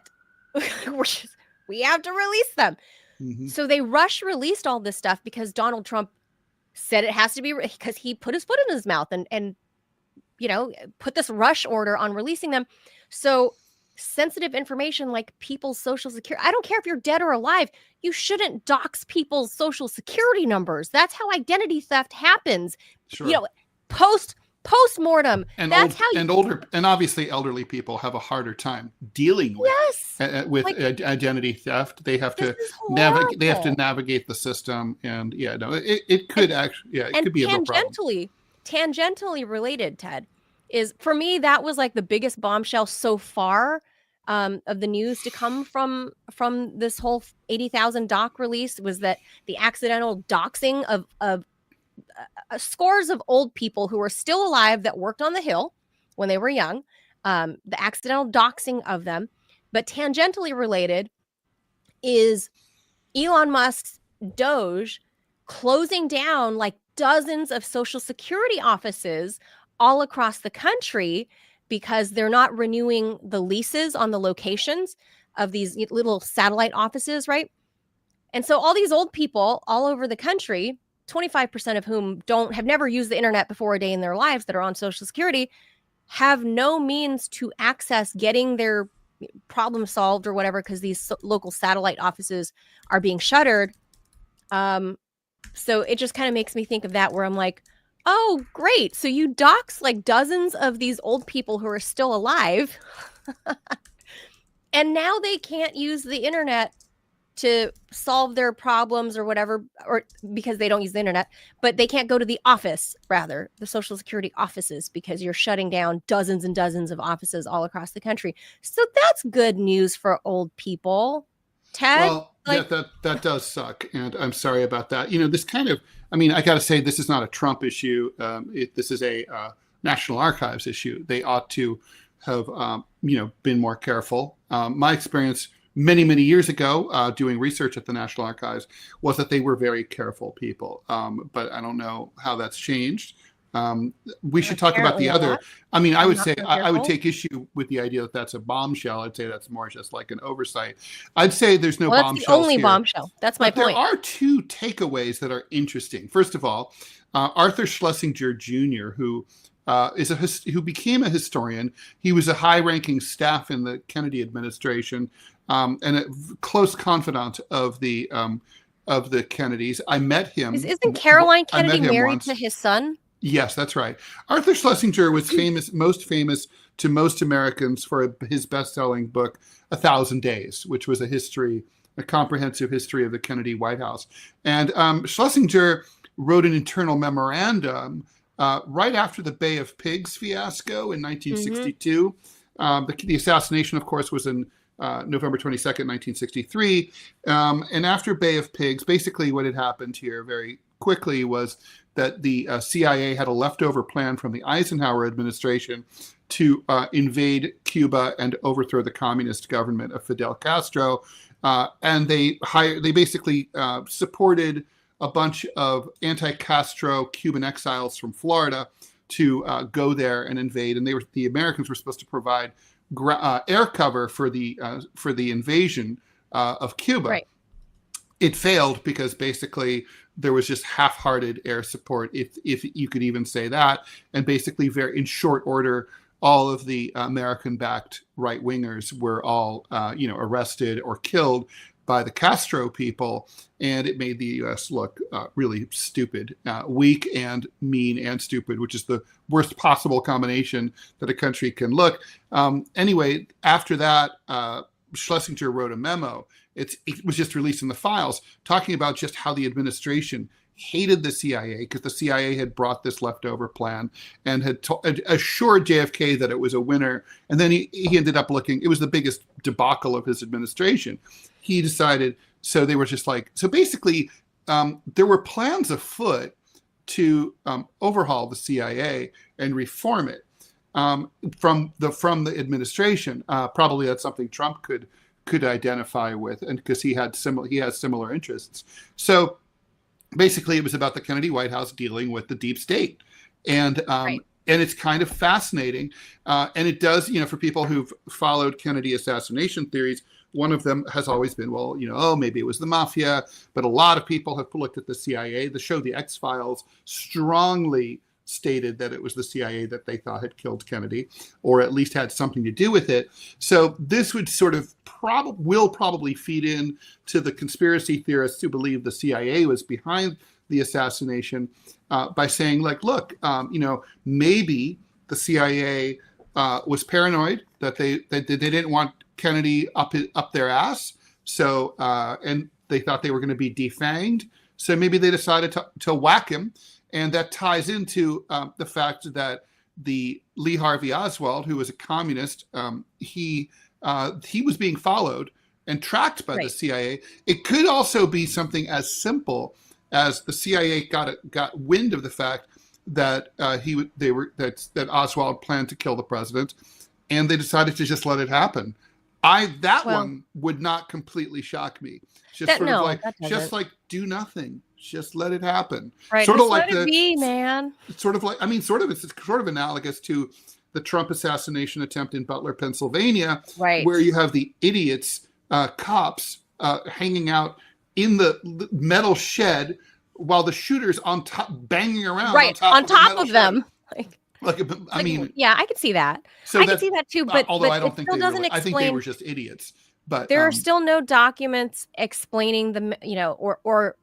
we have to release them. Mm-hmm. So they released all this stuff because Donald Trump said it has to be, because he put his foot in his mouth and put this rush order on releasing them. So sensitive information like people's Social Security, I don't care if you're dead or alive, you shouldn't dox people's Social Security numbers. That's how identity theft happens. Sure. Post-mortem. And obviously elderly people have a harder time dealing with identity theft. They have to navigate. They have to navigate the system, and it could it could be a real problem. Tangentially related, Ted, is for me that was like the biggest bombshell so far of the news to come from this whole 80,000 doc release, was that the accidental doxing of scores of old people who were still alive that worked on the Hill when they were young, the accidental doxing of them. But tangentially related is Elon Musk's Doge closing down dozens of Social Security offices all across the country because they're not renewing the leases on the locations of these little satellite offices, right? And so all these old people all over the country, 25% of whom have never used the internet before a day in their lives, that are on Social Security, have no means to access getting their problem solved or whatever, because these local satellite offices are being shuttered. So it just kind of makes me think of that, where I'm like, oh, great. So you dox dozens of these old people who are still alive. And now they can't use the internet to solve their problems or whatever, or because they don't use the internet, but they can't go to the office, rather, the Social Security offices, because you're shutting down dozens and dozens of offices all across the country. So that's good news for old people. Ted? Well, that does suck, and I'm sorry about that. This kind of, I got to say, this is not a Trump issue. This is a National Archives issue. They ought to have, been more careful. My experience many, many years ago, doing research at the National Archives, was that they were very careful people. But I don't know how that's changed. We should talk about the other. I would say I would take issue with the idea that that's a bombshell. I'd say that's more just like an oversight. I'd say there's no bombshell. That's the only bombshell. That's my point. There are two takeaways that are interesting. First of all, Arthur Schlesinger Jr., who became a historian. He was a high-ranking staff in the Kennedy administration, and a close confidant of the Kennedys. I met him. Isn't Caroline Kennedy married to his son? Yes, that's right. Arthur Schlesinger was most famous to most Americans for his best-selling book, 1,000 Days, which was a comprehensive history of the Kennedy White House. And Schlesinger wrote an internal memorandum right after the Bay of Pigs fiasco in 1962. Mm-hmm. The assassination, of course, was in November 22nd, 1963. And after Bay of Pigs, basically what had happened here very quickly was that the CIA had a leftover plan from the Eisenhower administration to invade Cuba and overthrow the communist government of Fidel Castro. And they basically supported a bunch of anti-Castro Cuban exiles from Florida to go there and invade. And the Americans were supposed to provide air cover for the invasion of Cuba. Right. It failed because basically there was just half-hearted air support, if you could even say that, and basically very in short order, all of the American-backed right-wingers were all arrested or killed by the Castro people, and it made the U.S. look really stupid, weak and mean and stupid, which is the worst possible combination that a country can look. Anyway, after that, Schlesinger wrote a memo. It was just released in the files, talking about just how the administration hated the CIA because the CIA had brought this leftover plan and had assured JFK that it was a winner. And then he ended up it was the biggest debacle of his administration. He decided, so they were just like, so basically there were plans afoot to overhaul the CIA and reform it from the administration. Probably that's something Trump could identify with, and because he has similar interests. So basically it was about the Kennedy White House dealing with the deep state. And Right. and it's kind of fascinating. And it does, for people who've followed Kennedy assassination theories, one of them has always been, well, maybe it was the mafia, but a lot of people have looked at the CIA. The show The X-Files strongly stated that it was the CIA that they thought had killed Kennedy, or at least had something to do with it. So this would sort of will probably feed in to the conspiracy theorists who believe the CIA was behind the assassination by saying, like, look, maybe the CIA was paranoid that they didn't want Kennedy up their ass, so and they thought they were going to be defanged, so maybe they decided to whack him. And that ties into the fact that the Lee Harvey Oswald, who was a communist, he was being followed and tracked by the CIA. It could also be something as simple as the CIA got wind of the fact that that Oswald planned to kill the president, and they decided to just let it happen. One would not completely shock me. Just do nothing. Just let it happen. Right. Sort of like let it be, man. It's sort of analogous to the Trump assassination attempt in Butler, Pennsylvania, right, where you have the idiots, cops, hanging out in the metal shed while the shooter's on top, banging around on top of them. Yeah, I could see that. So I could see that too, but although I don't think I think they were just idiots. But there are still no documents explaining or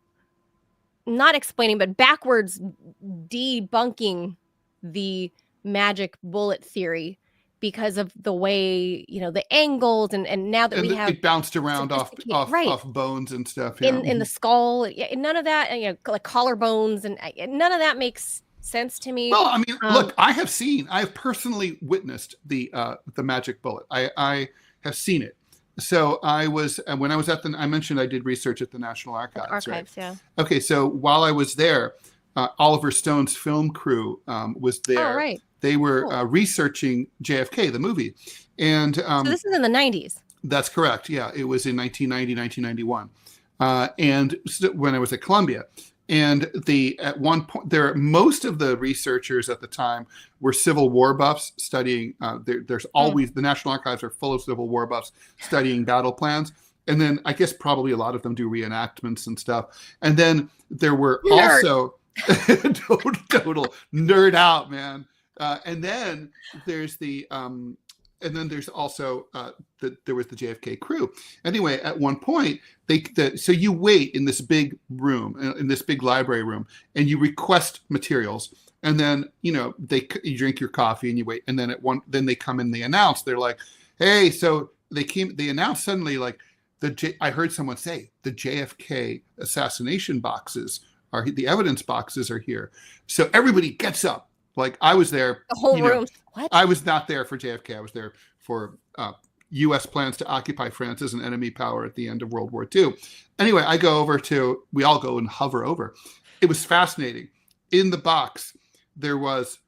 not explaining, but backwards debunking the magic bullet theory because of the way, the angles and now that it bounced around off bones and stuff. Yeah. In the skull, none of that, like collarbones and none of that makes sense to me. Well, I mean, look, I have personally witnessed the magic bullet. I have seen it. So when I was I mentioned I did research at the National Archives, right? Yeah. Okay, so while I was there, Oliver Stone's film crew was there. Oh, right. They were researching JFK, the movie. And so this is in the 90s. That's correct. Yeah, it was in 1990, 1991. And when I was at Columbia. And at one point, most of the researchers at the time were Civil War buffs studying. There's always the National Archives are full of Civil War buffs studying battle plans, and then I guess probably a lot of them do reenactments and stuff. And then there were also total nerd out, man. And then there's also there was the JFK crew. Anyway, at one point, so you wait in this big room, in this big library room, and you request materials, and then you drink your coffee and you wait, and then then they come and they announce. They're like, "Hey," so they announced suddenly, like I heard someone say the JFK assassination boxes the evidence boxes are here. So everybody gets up. Like I was there. The whole room. What? I was not there for JFK. I was there for U.S. plans to occupy France as an enemy power at the end of World War II. Anyway, we all go and hover over. It was fascinating. In the box, there was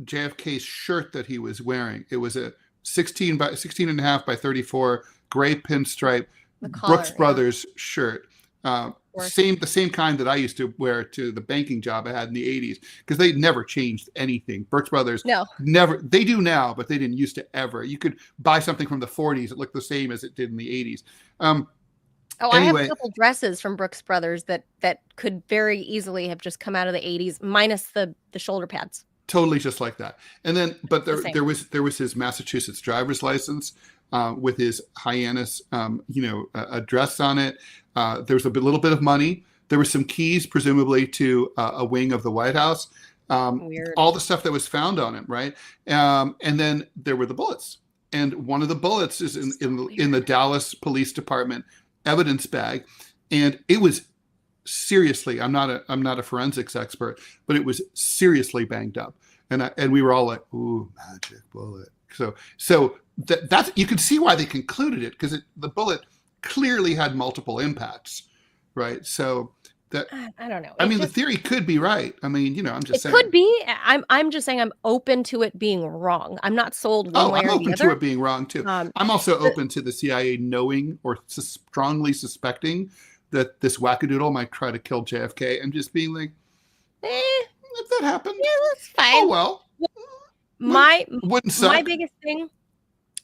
JFK's shirt that he was wearing. It was a 16 and a half by 34 gray pinstripe Brooks Brothers shirt. The same kind that I used to wear to the banking job I had in the 80s, because they never changed anything. Brooks Brothers, never. They do now, but they didn't used to ever. You could buy something from the 40s that looked the same as it did in the 80s. Anyway, I have a couple dresses from Brooks Brothers that could very easily have just come out of the 80s, minus the shoulder pads. Totally just like that. And then, but there was his Massachusetts driver's license with his Hyannis, address on it. There was a little bit of money. There were some keys, presumably to a wing of the White House. Weird. All the stuff that was found on it, right? And then there were the bullets. And one of the bullets is in the Dallas Police Department evidence bag. And it was seriously, I'm not a forensics expert, but it was seriously banged up. And we were all like, ooh, magic bullet. So that's, you can see why they concluded it, because the bullet clearly had multiple impacts, right? So that, I don't know. The theory could be right. I'm just saying. It could be. I'm just saying I'm open to it being wrong. I'm not sold one way or the other. I'm open to it being wrong too. I'm also open to the CIA knowing or strongly suspecting that this wackadoodle might try to kill JFK, and just being like, if that happened, yeah, that's fine. Oh well. Wouldn't suck.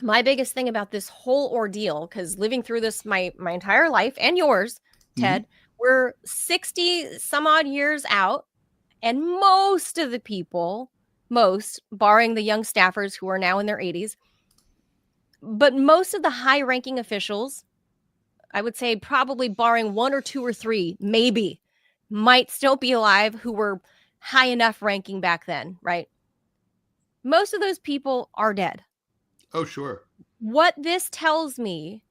My biggest thing about this whole ordeal, because living through this my entire life, and yours, Ted, we're 60 some odd years out, and most of the people, barring the young staffers who are now in their 80s, but most of the high-ranking officials, I would say probably barring one or two or three, maybe, might still be alive, who were high enough ranking back then, right? Most of those people are dead. Oh, sure. What this tells me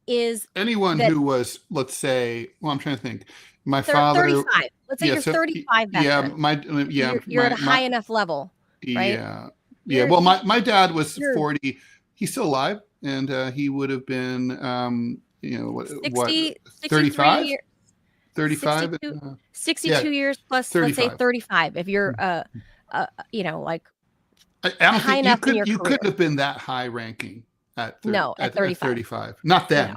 is anyone who was, let's say, I'm trying to think. My father, 35. Let's say you're 35 back then. You're at a high enough level, right? Yeah. Well, my dad was 40. He's still alive, and he would have been, 35? 35? 62 years plus, 35. Let's say 35. If you're, I don't high think enough you couldn't have been that high ranking at 35. At 35. Not then. No.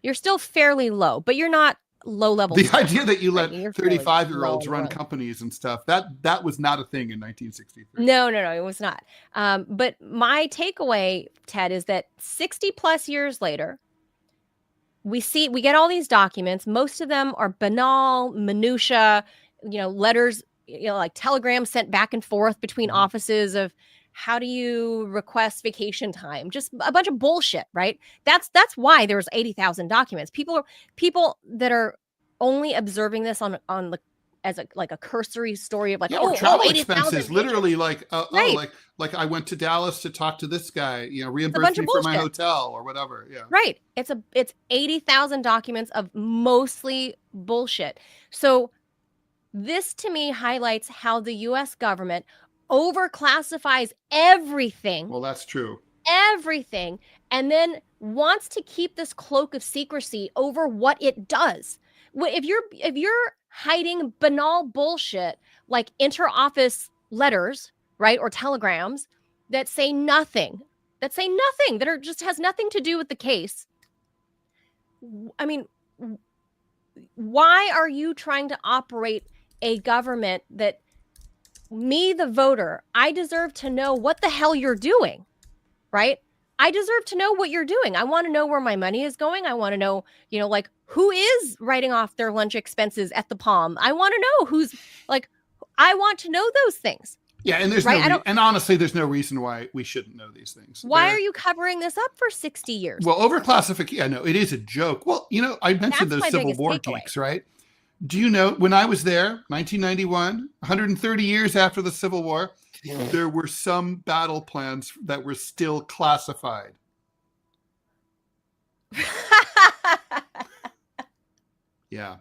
You're still fairly low, but you're not low level. The idea that you let 35-year-olds run companies and stuff, that was not a thing in 1963. No, it was not. But my takeaway, Ted, is that 60 plus years later, we get all these documents. Most of them are banal, minutia, letters, like telegrams sent back and forth between offices of how do you request vacation time? Just a bunch of bullshit, right? That's why there was 80,000 documents. People that are only observing this as a cursory story of travel expenses, literally like I went to Dallas to talk to this guy, reimburse me for my hotel or whatever. Yeah. Right. It's 80,000 documents of mostly bullshit. So this to me highlights how the US government overclassifies everything. Well, that's true. Everything. And then wants to keep this cloak of secrecy over what it does. If you're hiding banal bullshit like inter-office letters, right, or telegrams that say nothing, that are just has nothing to do with the case. I mean, why are you trying to operate a government that me, the voter, I deserve to know what the hell you're doing, right? I deserve to know what you're doing. I want to know where my money is going. I want to know, who is writing off their lunch expenses at the Palm. I want to know I want to know those things. Yeah, and there's and honestly, there's no reason why we shouldn't know these things. Why are you covering this up for 60 years? Well, overclassification, I know, it is a joke. Well, I mentioned those Civil War geeks, right? Do you know, when I was there, 1991, 130 years after the Civil War, there were some battle plans that were still classified. Yeah.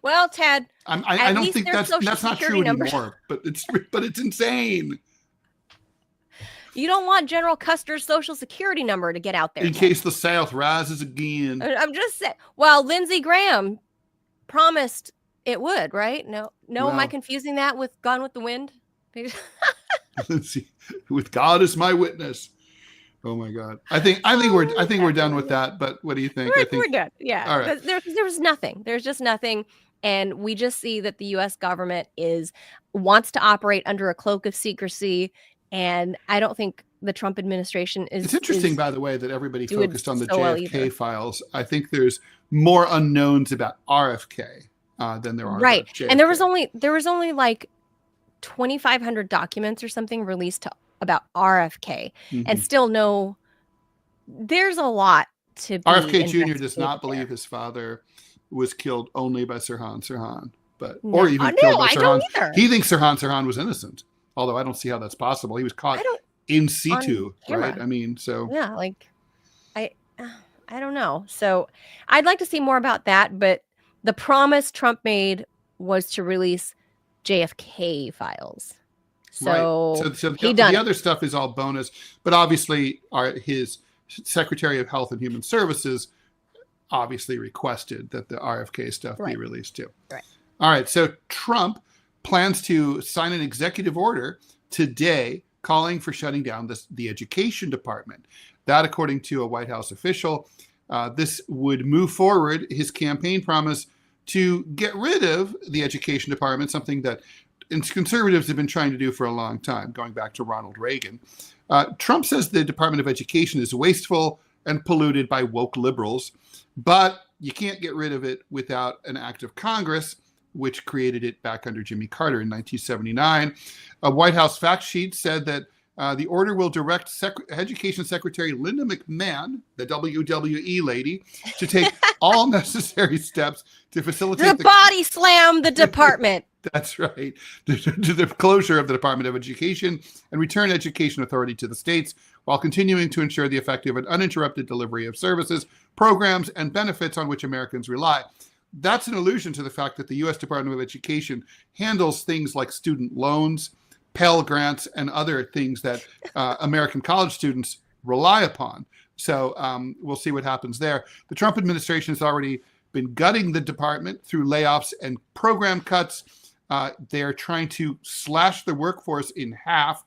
Well, Ted, I don't think that's not true anymore, but it's insane. You don't want General Custer's social security number to get out there. In case the South rises again. I'm just saying. Well, Lindsey Graham promised it would, right? No, well, am I confusing that with Gone with the Wind? With God as my witness. Oh my God! I think we're done with that. But what do you think? We're done. Yeah. All right. There was nothing. There's just nothing, and we just see that the U.S. government wants to operate under a cloak of secrecy, and I don't think the Trump administration is. It's interesting, by the way, that everybody focused on the JFK files. I think there's more unknowns about RFK than there are about JFK. And there was only like 2,500 documents or something released about RFK, and still there's a lot to be RFK Jr. does not believe his father was killed only by Sirhan Sirhan, or even killed by Sirhan. He thinks Sirhan Sirhan was innocent, although I don't see how that's possible. He was caught in situ, right? I mean, so yeah, like I don't know. So I'd like to see more about that, but the promise Trump made was to release JFK files. So, the other stuff is all bonus, but obviously his Secretary of Health and Human Services obviously requested that the RFK stuff be released too. Right. All right. So Trump plans to sign an executive order today calling for shutting down the education department. That, according to a White House official, this would move forward his campaign promise to get rid of the education department, something that conservatives have been trying to do for a long time, going back to Ronald Reagan. Trump says the Department of Education is wasteful and polluted by woke liberals, but you can't get rid of it without an act of Congress, which created it back under Jimmy Carter in 1979. A White House fact sheet said that the order will direct Education Secretary Linda McMahon, the WWE lady, to take all necessary steps to facilitate the body slam the department. That's right. To the closure of the Department of Education and return education authority to the states while continuing to ensure the effective and uninterrupted delivery of services, programs, and benefits on which Americans rely. That's an allusion to the fact that the U.S. Department of Education handles things like student loans, Pell Grants, and other things that American college students rely upon. So we'll see what happens there. The Trump administration has already been gutting the department through layoffs and program cuts. They're trying to slash the workforce in half,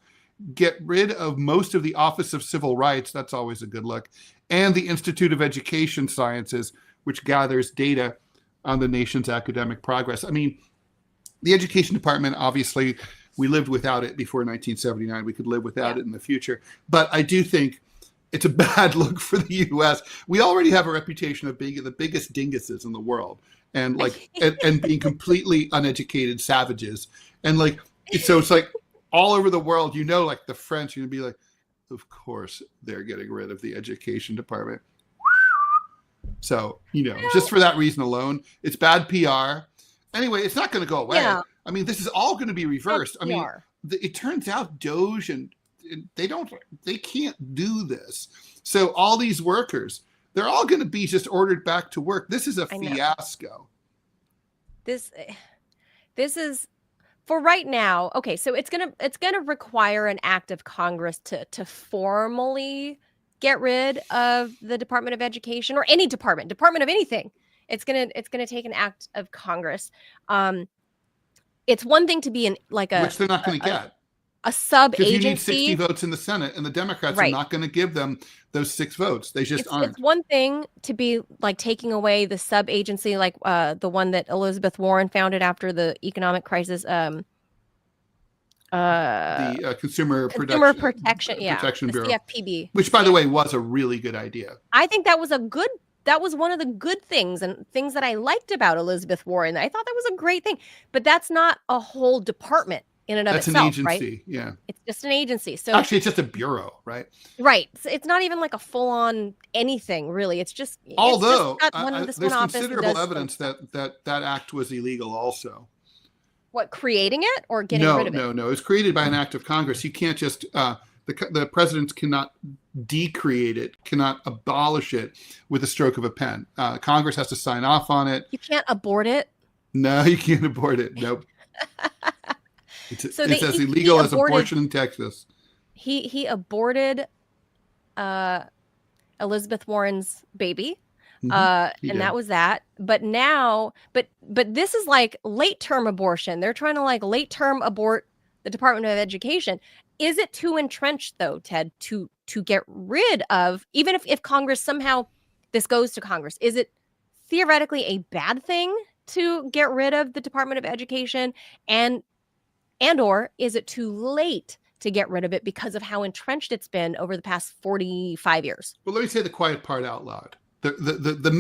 get rid of most of the Office of Civil Rights. That's always a good look. And the Institute of Education Sciences, which gathers data on the nation's academic progress. I mean, the education department, obviously, we lived without it before 1979. We could live without it in the future. But I do think it's a bad look for the U.S. We already have a reputation of being the biggest dinguses in the world, and and being completely uneducated savages. And so it's like all over the world, like the French, you're gonna be like, of course they're getting rid of the education department. So, just for that reason alone, it's bad PR. Anyway, it's not going to go away. Yeah. I mean, this is all going to be reversed. I mean, it turns out Doge and they can't do this. So all these workers, they're all going to be just ordered back to work. This is a fiasco. This is for right now. Okay, so it's gonna require an act of Congress to formally get rid of the Department of Education, or any department of anything. It's gonna take an act of Congress. It's one thing to be which they're not going to get a sub agency. You need 60 votes in the Senate, and the Democrats are not going to give them those 6 votes. They just aren't. It's one thing to be taking away the sub agency, the one that Elizabeth Warren founded after the economic crisis. The Consumer Protection Bureau, CFPB, which, by the way, was a really good idea. I think that was one of the good things, and things that I liked about Elizabeth Warren. I thought that was a great thing, but that's not a whole department in and of itself. That's an agency, right? Yeah. It's just an agency. So actually, it's just a bureau, right? Right. So it's not even like a full-on anything, really. It's just although there's considerable evidence that act was illegal also. What, creating it or getting rid of it? No. It was created by an act of Congress. You can't just the president cannot decreate it, cannot abolish it with a stroke of a pen. Congress has to sign off on it. You can't abort it? No, you can't abort it. Nope. It's as illegal as abortion in Texas. he aborted Elizabeth Warren's baby. And that was that. But now, but this is like late term abortion. They're trying to like late term abort the Department of Education. Is it too entrenched though, Ted, to get rid of, even if Congress somehow this goes to Congress, is it theoretically a bad thing to get rid of the Department of Education, and or is it too late to get rid of it because of how entrenched it's been over the past 45 years? Well, let me say the quiet part out loud. The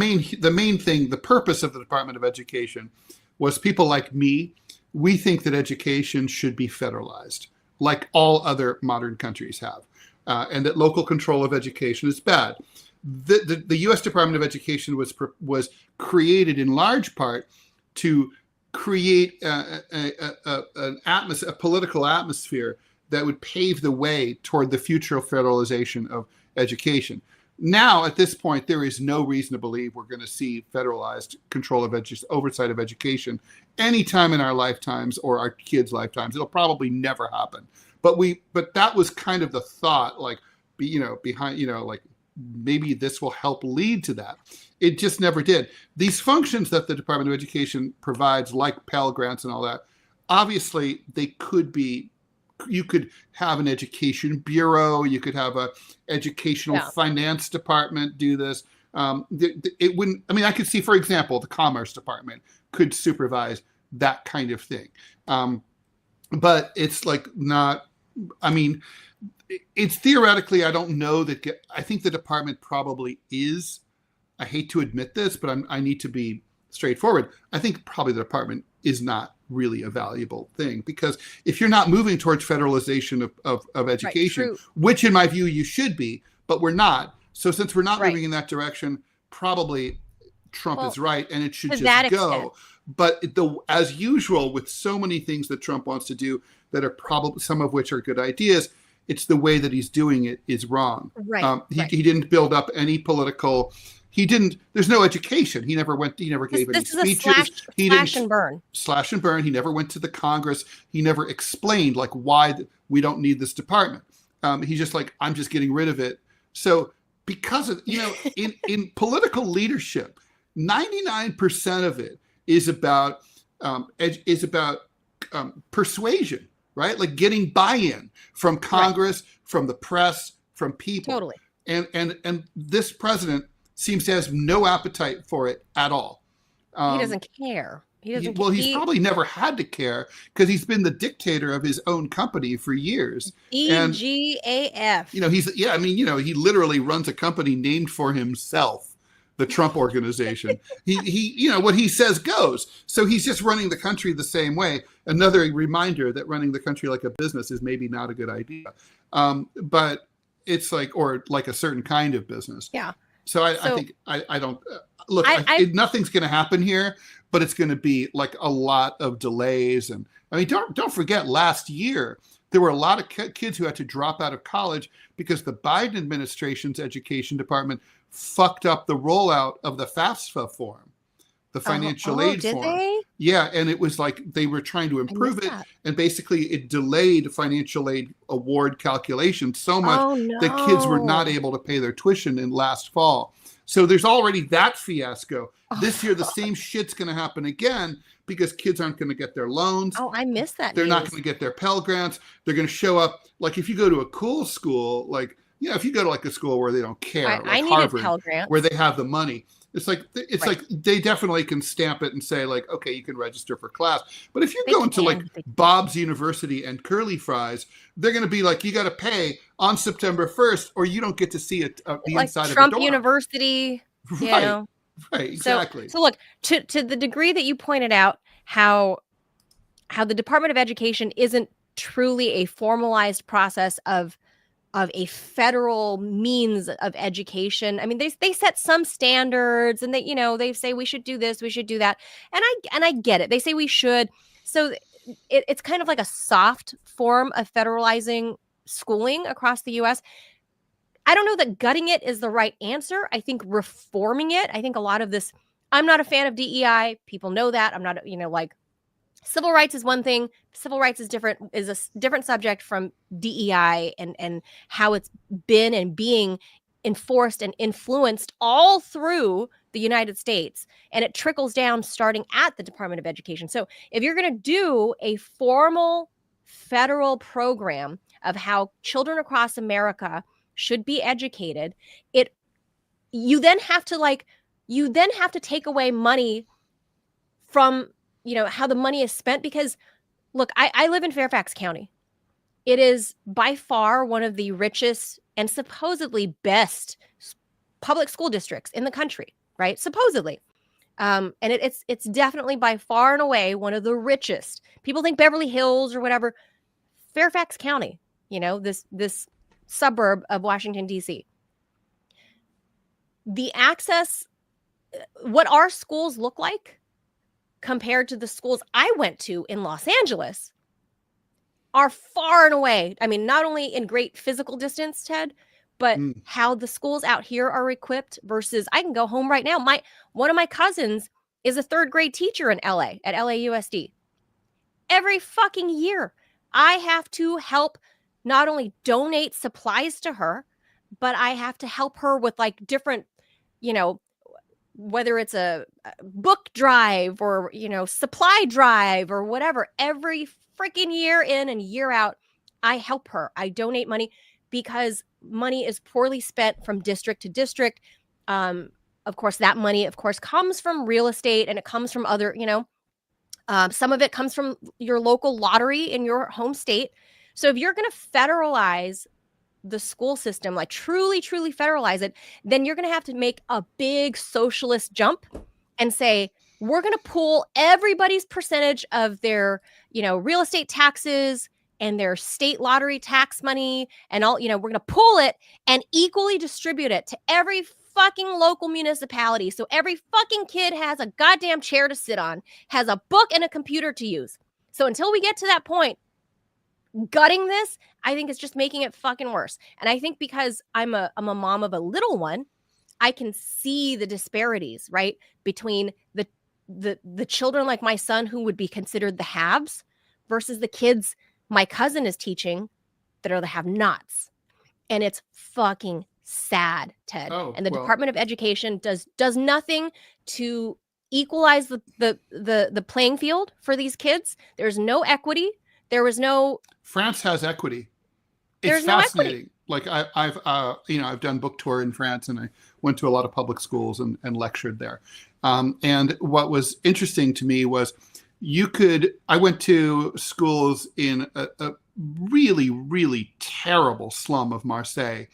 main thing, the purpose of the Department of Education was people like me. We think that education should be federalized, like all other modern countries have, and that local control of education is bad. The U.S. Department of Education was created in large part to create a political atmosphere that would pave the way toward the future federalization of education. Now, at this point, there is no reason to believe we're going to see federalized control of oversight of education anytime in our lifetimes or our kids' lifetimes. It'll probably never happen. But that was kind of the thought, like, behind, like maybe this will help lead to that. It just never did. These functions that the Department of Education provides, like Pell Grants and all that, obviously they could be. You could have an education bureau. You could have a educational finance department do this. It wouldn't. I mean, I could see, for example, the Commerce Department could supervise that kind of thing. But it's like not. I mean, it's theoretically. I don't know that. I think the department probably is. I hate to admit this, but I need to be straightforward. I think probably the department is not really a valuable thing, because if you're not moving towards federalization of education, which in my view you should be, but we're not. So since we're not moving in that direction, probably Trump is right, and it should just go. But as usual with so many things that Trump wants to do that are probably some of which are good ideas, it's the way that he's doing it is wrong. He didn't build up any political. He didn't. There's no education. He never went. He never gave any speeches. He didn't slash and burn. Slash and burn. He never went to the Congress. He never explained like why we don't need this department. He's just like, I'm just getting rid of it. So because of in political leadership, 99% of it is about persuasion, right? Like getting buy-in from Congress, from the press, from people. Totally. And this president seems to have no appetite for it at all. He doesn't care. He's probably never had to care because he's been the dictator of his own company for years. EGAF. He literally runs a company named for himself, the Trump Organization. He what he says goes. So he's just running the country the same way. Another reminder that running the country like a business is maybe not a good idea. But it's like a certain kind of business. Yeah. So I think I don't look. Nothing's going to happen here, but it's going to be like a lot of delays. And I mean, don't forget, last year there were a lot of kids who had to drop out of college because the Biden administration's education department fucked up the rollout of the FAFSA form, the financial aid form. They? Yeah, and it was like they were trying to improve it, and basically it delayed financial aid award calculation so much that kids were not able to pay their tuition in last fall. So there's already that fiasco. This year, the same shit's going to happen again because kids aren't going to get their loans. Oh, I missed that. They're not going to get their Pell Grants. They're going to show up. Like if you go to a cool school, like, if you go to like a school where they don't care, like Harvard, where they have the money, it's like they definitely can stamp it and say like, okay, you can register for class. But if you're going to like Bob's University and Curly Fries, they're going to be like, you got to pay on September 1st, or you don't get to see the like inside Trump of the door. University. Right, exactly. So look, to the degree that you pointed out how the Department of Education isn't truly a formalized process of a federal means of education. I mean, they set some standards, and they say we should do this, we should do that, and I get it. They say we should. So it's kind of like a soft form of federalizing schooling across the U.S. I don't know that gutting it is the right answer. I think reforming it. I think a lot of this. I'm not a fan of DEI. People know that. I'm not. Civil rights is one thing. Civil rights is a different subject from DEI and how it's been and being enforced and influenced all through the United States. And it trickles down starting at the Department of Education. So if you're going to do a formal federal program of how children across America should be educated, you then have to take away money from, how the money is spent. Because look, I live in Fairfax County. It is by far one of the richest and supposedly best public school districts in the country, right? Supposedly. And it's definitely by far and away one of the richest. People think Beverly Hills or whatever. Fairfax County, this suburb of Washington, D.C. The access, what our schools look like compared to the schools I went to in Los Angeles are far and away. I mean, not only in great physical distance, Ted, but how the schools out here are equipped versus I can go home right now. One of my cousins is a third grade teacher in LA at LAUSD. Every fucking year, I have to help not only donate supplies to her, but I have to help her with like different, whether it's a book drive or, supply drive or whatever. Every freaking year in and year out, I help her. I donate money because money is poorly spent from district to district. Of course, that money, comes from real estate and it comes from other, some of it comes from your local lottery in your home state. So if you're going to federalize the school system, like truly federalize it, then you're going to have to make a big socialist jump and say, we're going to pool everybody's percentage of their, real estate taxes and their state lottery tax money and all, we're going to pool it and equally distribute it to every fucking local municipality. So every fucking kid has a goddamn chair to sit on, has a book and a computer to use. So until we get to that point, gutting this, I think it's just making it fucking worse. And I think because I'm a mom of a little one, I can see the disparities, right? Between the children like my son who would be considered the haves versus the kids my cousin is teaching that are the have-nots. And it's fucking sad, Ted. And the Department of Education does nothing to equalize the playing field for these kids. There's no equity. There was no. France has equity. There's it's fascinating. No equity. Like I've done book tour in France, and I went to a lot of public schools and lectured there. And what was interesting to me was I went to schools in a really, really terrible slum of Marseille,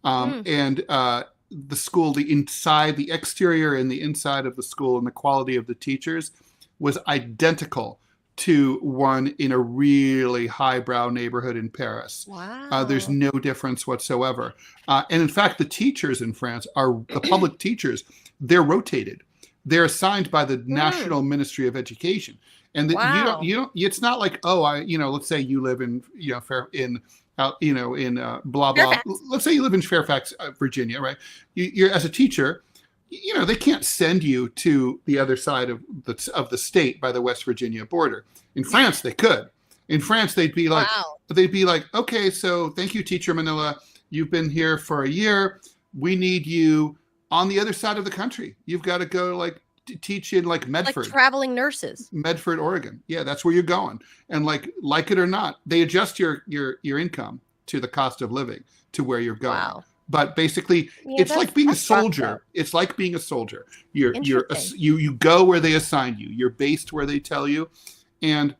and the school, the exterior and the inside of the school, and the quality of the teachers was identical to one in a really highbrow neighborhood in Paris. Wow. There's no difference whatsoever. And in fact, the teachers in France the public teachers, they're rotated. They're assigned by the National Ministry of Education. And you don't, it's not like, let's say you live in, blah, blah. Fairfax. Let's say you live in Fairfax, Virginia, right? You're as a teacher, they can't send you to the other side of the state by the West Virginia border. In France, they could. In France, they'd be like, okay, so thank you, Teacher Manila. You've been here for a year. We need you on the other side of the country. You've got to go teach in Medford. Like traveling nurses. Medford, Oregon. Yeah, that's where you're going. And like it or not, they adjust your income to the cost of living to where you're going. Wow. But basically, it's like being a soldier. It's like being a soldier. You go where they assign you. You're based where they tell you, and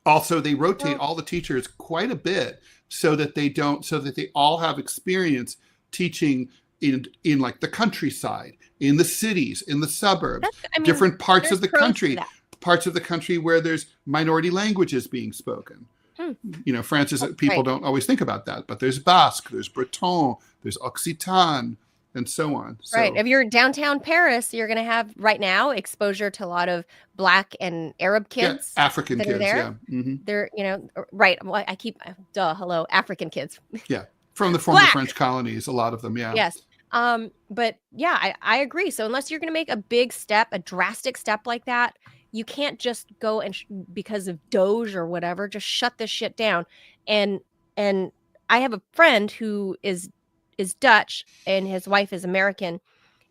also they rotate all the teachers quite a bit so that they all have experience teaching in like the countryside, in the cities, in the suburbs, different parts of the country where there's minority languages being spoken. France is people don't always think about that, but there's Basque, there's Breton, there's Occitan, and so on. So, right. If you're downtown Paris, you're going to have right now exposure to a lot of Black and Arab kids, African kids. Yeah, they're right. Well, hello, African kids. Yeah, from the former French colonies, a lot of them. Yeah. Yes. But yeah, I agree. So unless you're going to make a big step, a drastic step like that, you can't just go and because of Doge or whatever, just shut this shit down. And I have a friend who is Dutch and his wife is American,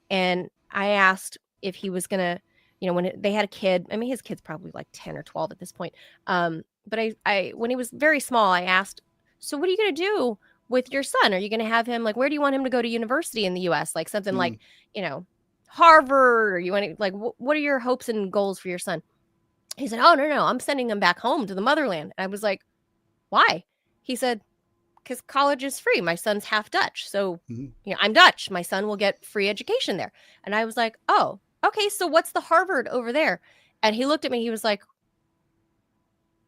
and I asked if he was gonna, when they had a kid. I mean, his kid's probably like 10 or 12 at this point. But I when he was very small, I asked, so what are you gonna do with your son? Are you gonna have him, like, where do you want him to go to university in the U.S.? Like something like, Harvard, or you want to, like, what are your hopes and goals for your son? He said, oh, no, I'm sending him back home to the motherland. And I was like, why? He said, because college is free. My son's half Dutch. So, I'm Dutch. My son will get free education there. And I was like, oh, okay. So what's the Harvard over there? And he looked at me. He was like,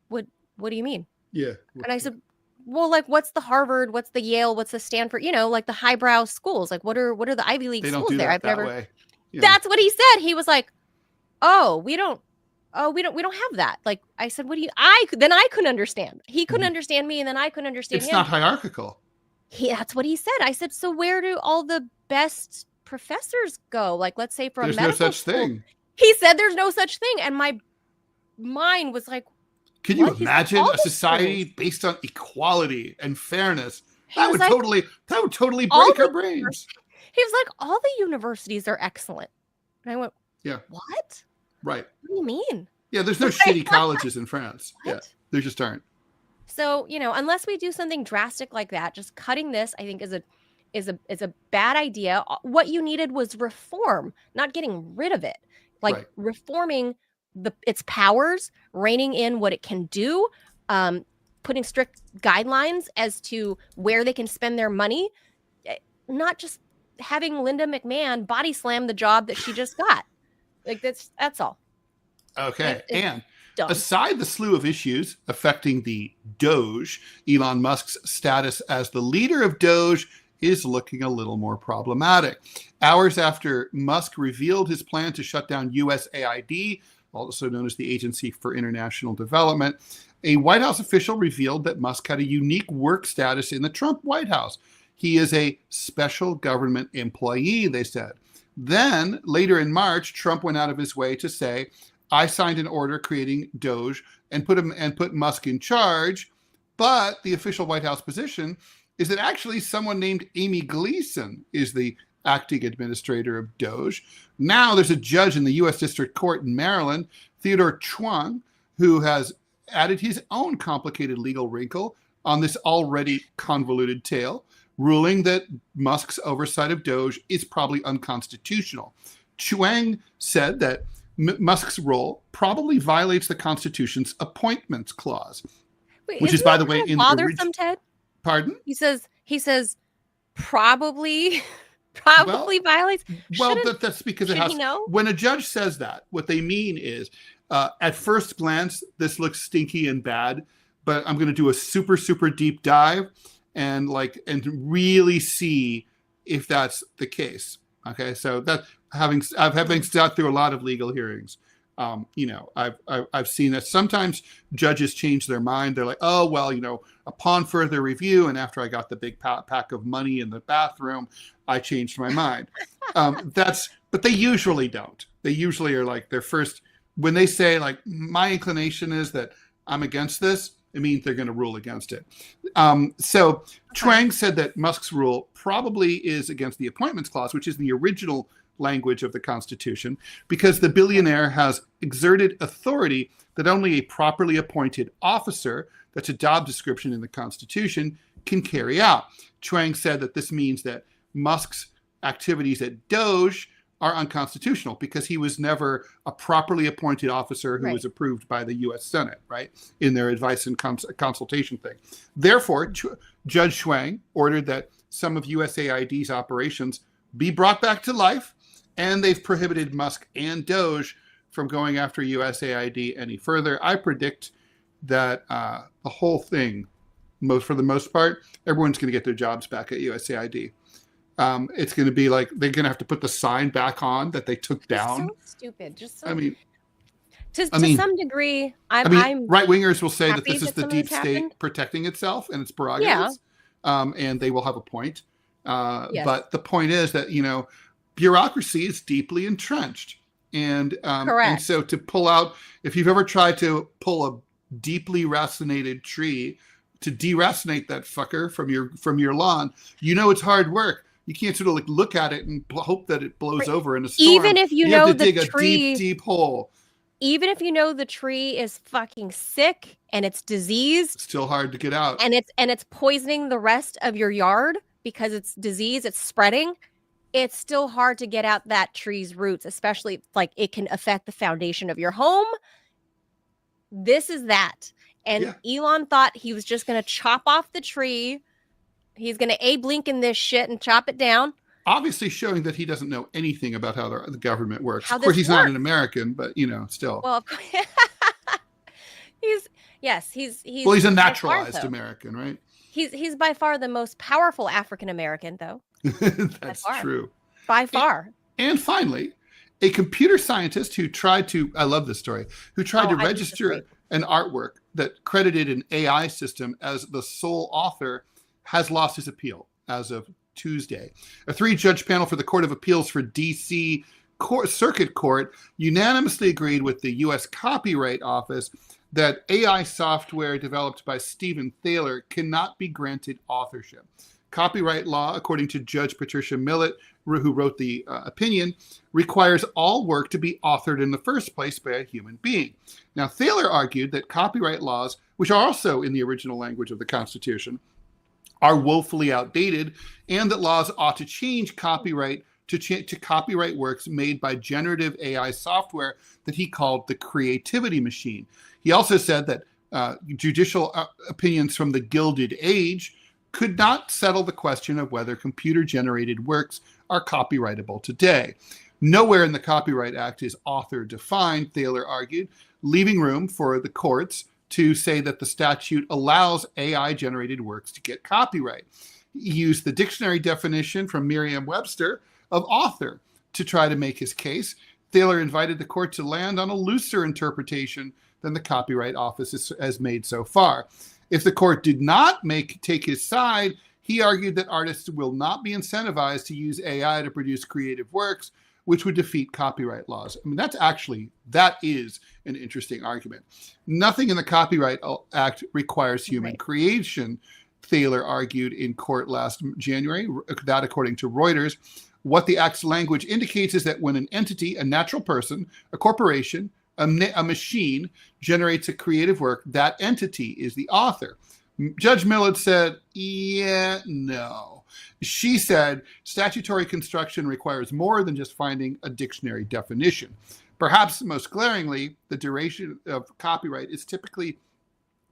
what do you mean? Yeah. And I said, well, like, what's the Harvard? What's the Yale? What's the Stanford? Like the highbrow schools. Like, what are the Ivy League they schools don't do there? That, that way. Yeah. That's what he said. He was like, oh, we don't have that. Like, I said, I couldn't understand. He couldn't understand me, and then I couldn't understand him. It's not hierarchical. That's what he said. I said, so where do all the best professors go? Like, let's say for a medical There's no such school. thing. He said there's no such thing. And my mind was like, can you imagine a society based on equality and fairness? That would totally break our brains. He was like, all the universities are excellent. And I went, yeah. What? Right. What do you mean? Yeah, there's no shitty colleges in France. What? Yeah, there just aren't. So, unless we do something drastic like that, just cutting this, I think, is a bad idea. What you needed was reform, not getting rid of it. Like reforming its powers, reining in what it can do, putting strict guidelines as to where they can spend their money, not just having Linda McMahon body slam the job that she just got. Like, that's all. Okay. And aside the slew of issues affecting the Doge, Elon Musk's status as the leader of Doge is looking a little more problematic. Hours after Musk revealed his plan to shut down USAID, also known as the Agency for International Development, a White House official revealed that Musk had a unique work status in the Trump White House. He is a special government employee, they said. Then, later in March, Trump went out of his way to say, I signed an order creating Doge and put Musk in charge. But the official White House position is that actually someone named Amy Gleason is the acting administrator of Doge. Now there's a judge in the U.S. District Court in Maryland, Theodore Chuang, who has added his own complicated legal wrinkle on this already convoluted tale, ruling that Musk's oversight of Doge is probably unconstitutional. Chuang said that Musk's role probably violates the Constitution's appointments clause, which is, by the way, in the original. Ted? Pardon? He says probably violates. Well, that's because it has. When a judge says that, what they mean is, at first glance, this looks stinky and bad, but I'm going to do a super, super deep dive and really see if that's the case. Okay, so that having sat through a lot of legal hearings, I've seen that sometimes judges change their mind. They're like, oh well, upon further review, and after I got the big pack of money in the bathroom, I changed my mind. But they usually don't. They usually are like their first when they say like my inclination is that I'm against this. It means they're going to rule against it. So Chuang said that Musk's rule probably is against the appointments clause, which is the original language of the Constitution, because the billionaire has exerted authority that only a properly appointed officer, that's a job description in the Constitution, can carry out. Chuang said that this means that Musk's activities at Doge are unconstitutional because he was never a properly appointed officer who was approved by the U.S. Senate, right, in their advice and consultation thing. Therefore, Judge Chuang ordered that some of USAID's operations be brought back to life, and they've prohibited Musk and Doge from going after USAID any further. I predict that the whole thing, for the most part, everyone's going to get their jobs back at USAID. It's going to be like they're going to have to put the sign back on that they took down. So stupid. Just so. I mean, to some degree, I'm right wingers will say that this is the deep state protecting itself and its prerogatives, and they will have a point. But the point is that bureaucracy is deeply entrenched. Correct. so to pull out, if you've ever tried to pull a deeply racinated tree, to deracinate that fucker from your lawn, it's hard work. You can't sort of like look at it and hope that it blows over in a storm. Even if you know have to the dig tree, a deep hole. Even if you know the tree is fucking sick and it's diseased, still hard to get out. And it's poisoning the rest of your yard because it's disease, it's spreading. It's still hard to get out that tree's roots, especially like it can affect the foundation of your home. This is that. And Elon thought he was just going to chop off the tree. He's going to Abe Lincoln this shit and chop it down. Obviously showing that he doesn't know anything about how the government works. Of course, he's not an American, but, still. Well, he's a naturalized American, right? He's by far the most powerful African American, though. That's true. By far. And finally, a computer scientist who tried to, I love this story, who tried to register an artwork that credited an AI system as the sole author has lost his appeal as of Tuesday. A 3-judge panel for the Court of Appeals for D.C. Circuit Court unanimously agreed with the U.S. Copyright Office that AI software developed by Stephen Thaler cannot be granted authorship. Copyright law, according to Judge Patricia Millett, who wrote the opinion, requires all work to be authored in the first place by a human being. Now, Thaler argued that copyright laws, which are also in the original language of the Constitution, are woefully outdated, and that laws ought to change copyright to copyright works made by generative AI software that he called the creativity machine. He also said that judicial opinions from the Gilded Age could not settle the question of whether computer-generated works are copyrightable today. Nowhere in the Copyright Act is author defined, Thaler argued, leaving room for the courts to say that the statute allows AI-generated works to get copyright. He used the dictionary definition from Merriam-Webster of author to try to make his case. Thaler invited the court to land on a looser interpretation than the Copyright Office has made so far. If the court did not take his side, he argued that artists will not be incentivized to use AI to produce creative works, which would defeat copyright laws. I mean, that is an interesting argument. Nothing in the Copyright Act requires human creation, Thaler argued in court last January, that according to Reuters. What the Act's language indicates is that when an entity, a natural person, a corporation, a machine generates a creative work, that entity is the author. Judge Millett said, no. She said statutory construction requires more than just finding a dictionary definition. Perhaps most glaringly, the duration of copyright is typically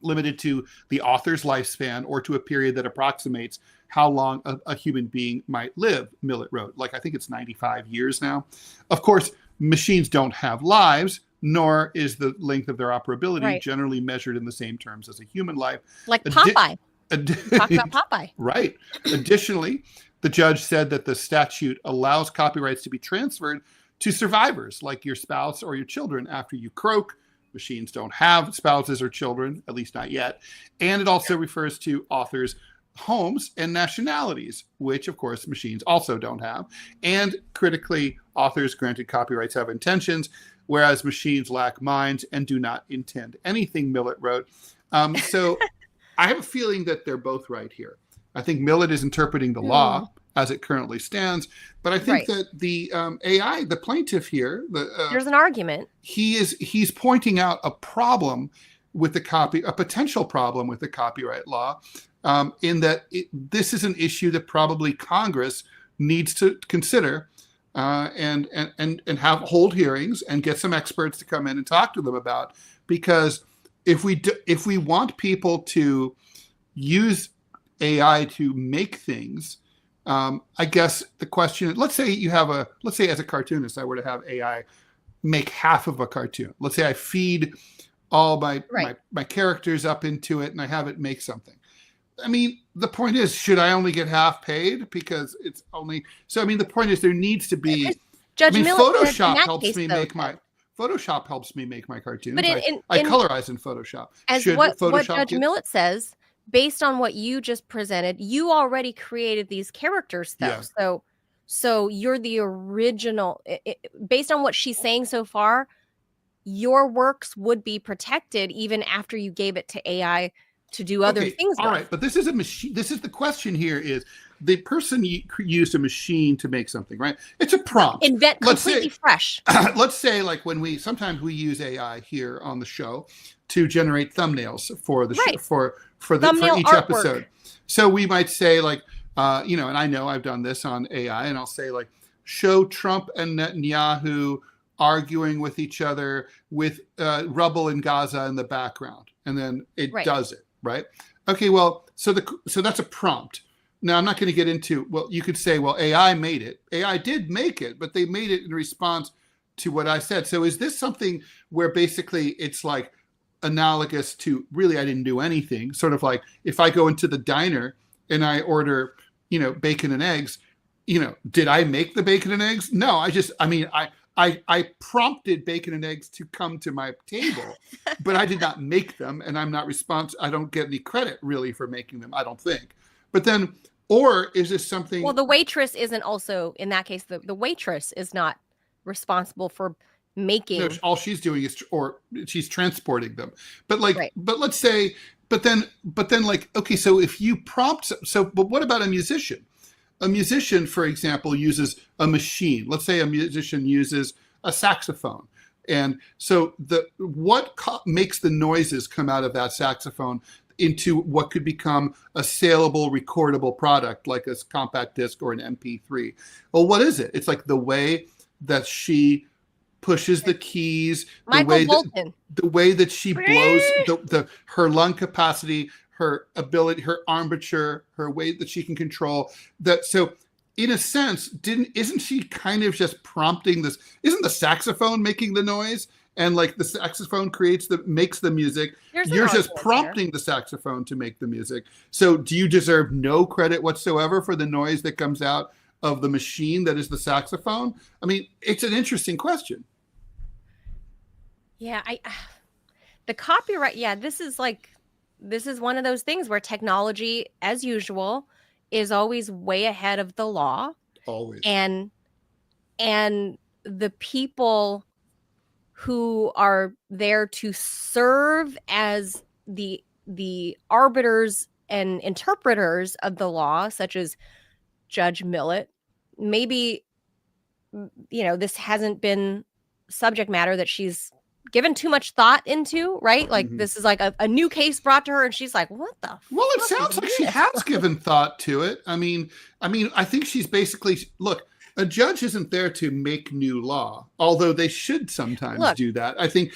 limited to the author's lifespan or to a period that approximates how long a human being might live, Millett wrote. Like, I think it's 95 years now. Of course, machines don't have lives, nor is the length of their operability generally measured in the same terms as a human life. Like Popeye. Talk about Popeye. Right. Additionally, the judge said that the statute allows copyrights to be transferred to survivors, like your spouse or your children, after you croak. Machines don't have spouses or children, at least not yet. And it also refers to authors' homes and nationalities, which, of course, machines also don't have. And critically, authors granted copyrights have intentions, whereas machines lack minds and do not intend anything, Millett wrote. So I have a feeling that they're both right here. I think Millett is interpreting the law as it currently stands, but I think that the AI, the plaintiff here, there's an argument. He's pointing out a problem with a potential problem with the copyright law, in that this is an issue that probably Congress needs to consider. And hold hearings and get some experts to come in and talk to them about, because if we want people to use AI to make things, I guess the question, let's say as a cartoonist, I were to have AI make half of a cartoon. Let's say I feed all my characters up into it and I have it make something. I mean, the point is, should I only get half paid because it's only? So, I mean, the point is, there needs to be. Photoshop helps me make my cartoons. But I colorize in Photoshop. What Judge Millett says, based on what you just presented, you already created these characters, though. Yeah. So So you're the original. Based on what she's saying so far, your works would be protected even after you gave it to AI to do other things all with. right, but this is a machine. This is the question here: is the person used a machine to make something, right? It's a prompt. Invent completely fresh. Let's say, like when sometimes we use AI here on the show to generate thumbnails for the for each episode. So we might say like, and I know I've done this on AI, and I'll say like, show Trump and Netanyahu arguing with each other with rubble in Gaza in the background, and then it does it. Right. Okay. Well, so that's a prompt. Now I'm not going to get into, well, you could say, well, AI made it. AI did make it, but they made it in response to what I said. So is this something where basically it's like analogous to really, I didn't do anything, sort of like if I go into the diner and I order, bacon and eggs, did I make the bacon and eggs? No, I prompted bacon and eggs to come to my table, but I did not make them, and I'm not I don't get any credit really for making them, I don't think. But then, or is this something? Well, the waitress isn't also, in that case, the waitress is not responsible for making. No, all she's doing is, or she's transporting them. But like, but let's say, but then like, okay, so if you prompt, but what about a musician? A musician, for example, uses a machine. Let's say a musician uses a saxophone. And so what makes the noises come out of that saxophone into what could become a saleable, recordable product like a compact disc or an MP3? Well, what is it? It's like the way that she pushes the keys, the way that she blows, her lung capacity, her ability, her armature, her way that she can control that. So in a sense, isn't she kind of just prompting this? Isn't the saxophone making the noise? And like the saxophone makes the music. You're just prompting the saxophone to make the music. So do you deserve no credit whatsoever for the noise that comes out of the machine that is the saxophone? I mean, it's an interesting question. Yeah, the copyright. Yeah, this is one of those things where technology, as usual, is always way ahead of the law. Always. And the people who are there to serve as the arbiters and interpreters of the law, such as Judge Millett, maybe, this hasn't been subject matter that she's given too much thought into, right? Like this is like a new case brought to her and she's like, what the well it sounds like she has given thought to it. I mean I think she's basically, look, a judge isn't there to make new law, although they should sometimes do that. I think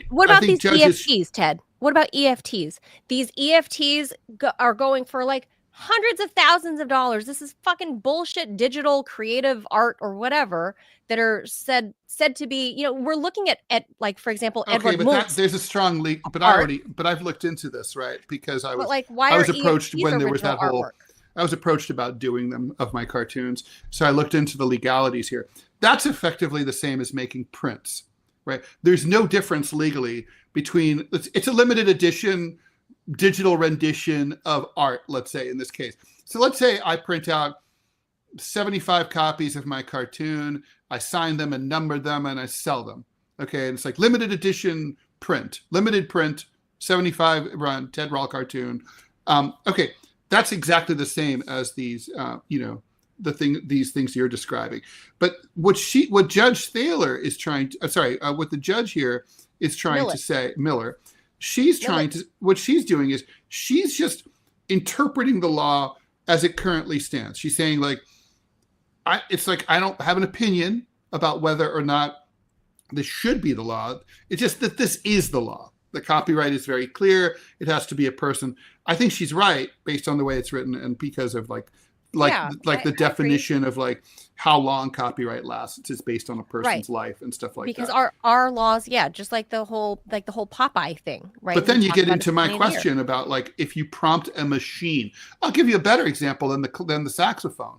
what about these EFTs, Ted? What about EFTs? These EFTs are going for like hundreds of thousands of dollars. This is fucking bullshit digital creative art or whatever that are said to be, we're looking at like, for example, Edward Munch's there's a strong leak, but I've looked into this, right? Because I was approached when there was that whole artwork? I was approached about doing them of my cartoons. So I looked into the legalities here. That's effectively the same as making prints, right? There's no difference legally between, it's a limited edition digital rendition of art, let's say in this case. So let's say I print out 75 copies of my cartoon, I sign them and number them and I sell them. Okay, and it's like limited edition print, 75 run Ted Rall cartoon. Okay, that's exactly the same as these, these things you're describing. But what Judge Thaler is trying to, what the judge here is trying to say, Miller, what she's doing is she's just interpreting the law as it currently stands. She's saying like, I don't have an opinion about whether or not this should be the law. It's just that this is the law. The copyright is very clear. It has to be a person. I think she's right based on the way it's written and because of the definition of like how long copyright lasts. It's just based on a person's life and stuff like that. Because our laws, just like the whole Popeye thing, right? But then you get into my question about like if you prompt a machine. I'll give you a better example than the saxophone.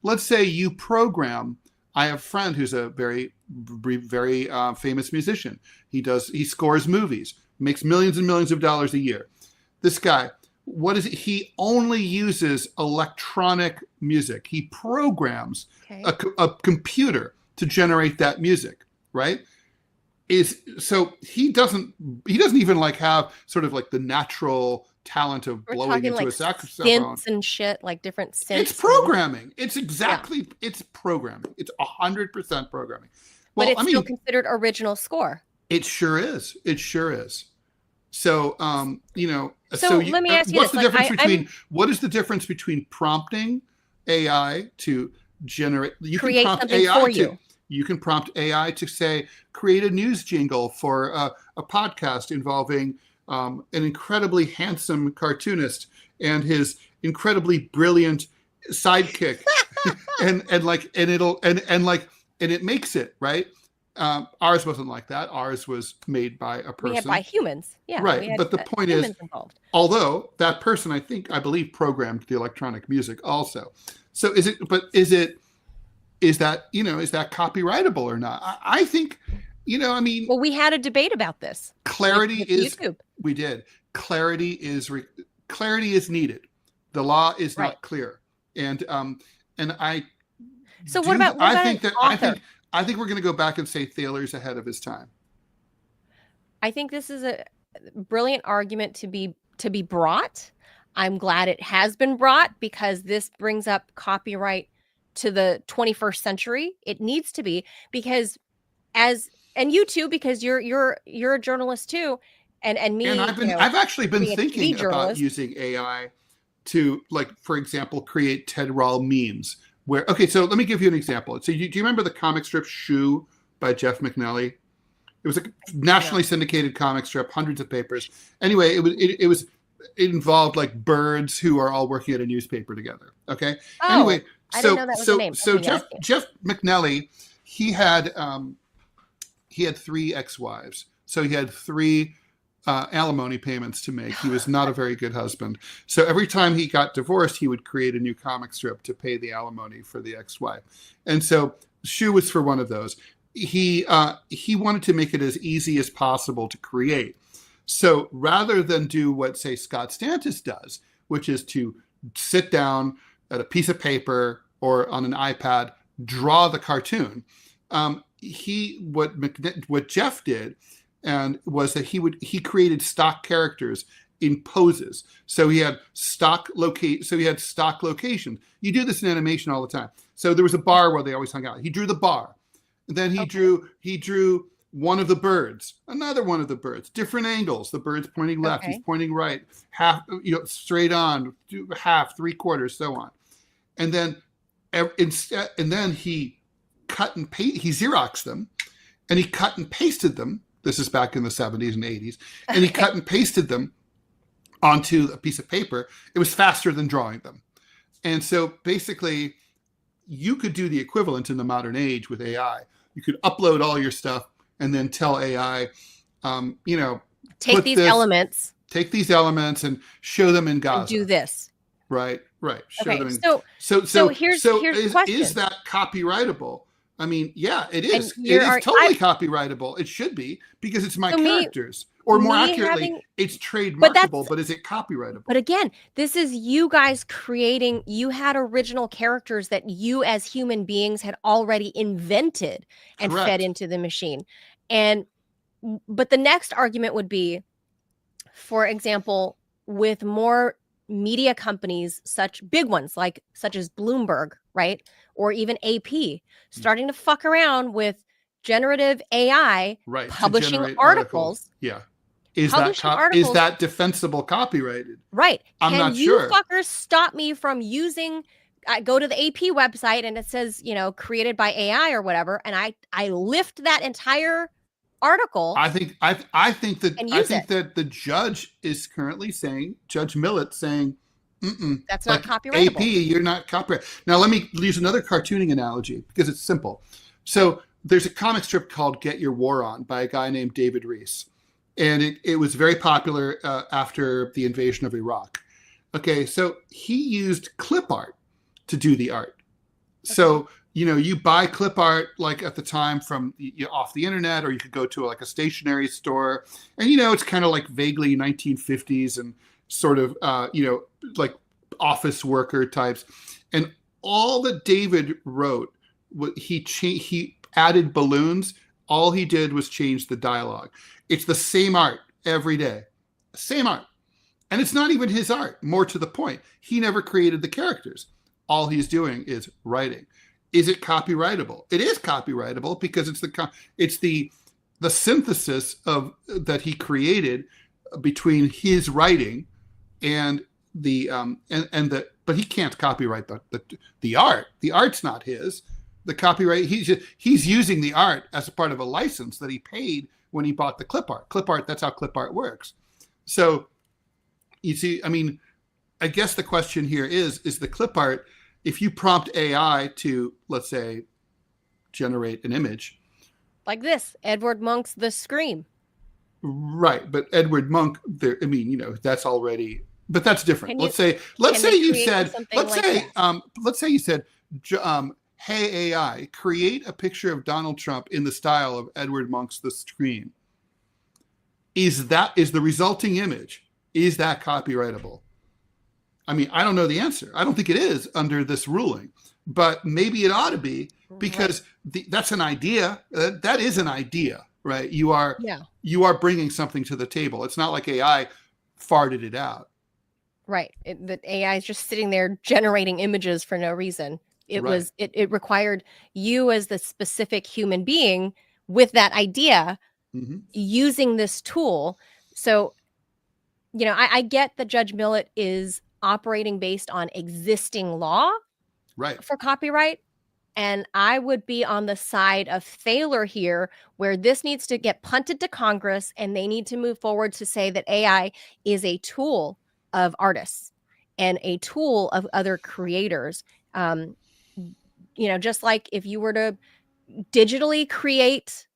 Let's say you program. I have a friend who's a very, very famous musician. He scores movies, makes millions and millions of dollars a year. This guy, what is it? He only uses electronic music. He programs a computer to generate that music, right? So he doesn't even like have sort of like the natural talent of blowing into like a saxophone and shit, like different synths. It's programming. It's exactly it's programming. It's 100% programming. Well, but it's still considered original score. It sure is. It sure is. So, So let me ask you what's the difference between what is the difference between prompting AI to generate? You create can prompt something AI for you. You can prompt AI to say, create a news jingle for a podcast involving an incredibly handsome cartoonist and his incredibly brilliant sidekick, and it makes it right. Ours wasn't like that. Ours was made by a person. We had by humans. Yeah. Right. But the point is, although that person, I believe, programmed the electronic music also. So is that copyrightable or not? I think, well, we had a debate about this. Clarity is YouTube. We did. Clarity is needed. The law is not clear. And I. So what about I think we're going to go back and say Thaler's ahead of his time. I think this is a brilliant argument to be brought. I'm glad it has been brought because this brings up copyright to the 21st century. It needs to be, because and you too, because you're a journalist too, and me. And I've actually been thinking about using AI to, like, for example, create Ted Rall memes. So let me give you an example. So do you remember the comic strip Shoe by Jeff McNally? It was a nationally syndicated comic strip, hundreds of papers. Anyway, it involved like birds who are all working at a newspaper together. Okay. Oh, anyway, I didn't know that was the name. So Jeff McNally, he had 3 ex-wives. So he had 3 alimony payments to make. He was not a very good husband. So every time he got divorced, he would create a new comic strip to pay the alimony for the ex-wife. And so Shoe was for one of those. He wanted to make it as easy as possible to create. So rather than do what, say, Scott Stantis does, which is to sit down at a piece of paper or on an iPad, draw the cartoon, what Jeff did and was that he created stock characters in poses. So he had stock locations. You do this in animation all the time. So there was a bar where they always hung out. He drew the bar. And then he drew one of the birds, another one of the birds, different angles. The bird's pointing left, he's pointing right, half, straight on, half, 3/4, so on. And then he cut and paste, he Xeroxed them, and he cut and pasted them. This is back in the 70s and 80s. And he cut and pasted them onto a piece of paper. It was faster than drawing them. And so basically, you could do the equivalent in the modern age with AI. You could upload all your stuff and then tell AI, take these elements and show them in Gaza. And do this. Right. Show them. So here's the question. Is that copyrightable? I mean, yeah, it is. It is totally copyrightable. It should be, because it's my characters. Or more accurately, it's trademarkable, but is it copyrightable? But again, this is you guys creating, you had original characters that you as human beings had already invented and fed into the machine. But the next argument would be, for example, with more media companies, such big ones such as Bloomberg, right? Or even AP, starting to fuck around with generative AI, publishing articles. Yeah. Is that defensible copyrighted? Right. I'm not sure. Can you fuckers stop me from using, I go to the AP website and it says, created by AI or whatever, and I lift that entire article. I think that the judge is currently saying, Judge Millett saying, that's not copyrightable. AP, you're not copyright. Now let me use another cartooning analogy because it's simple. So there's a comic strip called Get Your War On by a guy named David Rees. And it was very popular after the invasion of Iraq. Okay, so he used clip art to do the art. Okay. So, you buy clip art like at the time from off the internet, or you could go to a stationery store. And, it's kind of like vaguely 1950s and sort of, like office worker types. And all that David wrote, he added balloons. All he did was change the dialogue. It's the same art every day. Same art. And it's not even his art. More to the point, he never created the characters. All he's doing is writing. Is it copyrightable? It is copyrightable because it's the synthesis of that he created between his writing and but he can't copyright the art. The art's not his. The copyright, he's using the art as a part of a license that he paid when he bought the clip art. Clip art, that's how clip art works. So you see, I mean, I guess the question here is the clip art, if you prompt AI to, let's say, generate an image. Like this, Edward Monk's The Scream. Right, but Edward Monk, that's already, but that's different. Let's say you said, hey AI, create a picture of Donald Trump in the style of Edward Monk's The Scream. Is the resulting image, is that copyrightable? I mean, I don't know the answer. I don't think it is under this ruling, but maybe it ought to be, because that's an idea. That is an idea, right? You are bringing something to the table. It's not like AI farted it out. Right. The AI is just sitting there generating images for no reason. It required you as the specific human being with that idea using this tool. So, I get that Judge Millett is operating based on existing law for copyright. And I would be on the side of Thaler here, where this needs to get punted to Congress and they need to move forward to say that AI is a tool of artists and a tool of other creators. Just like if you were to digitally create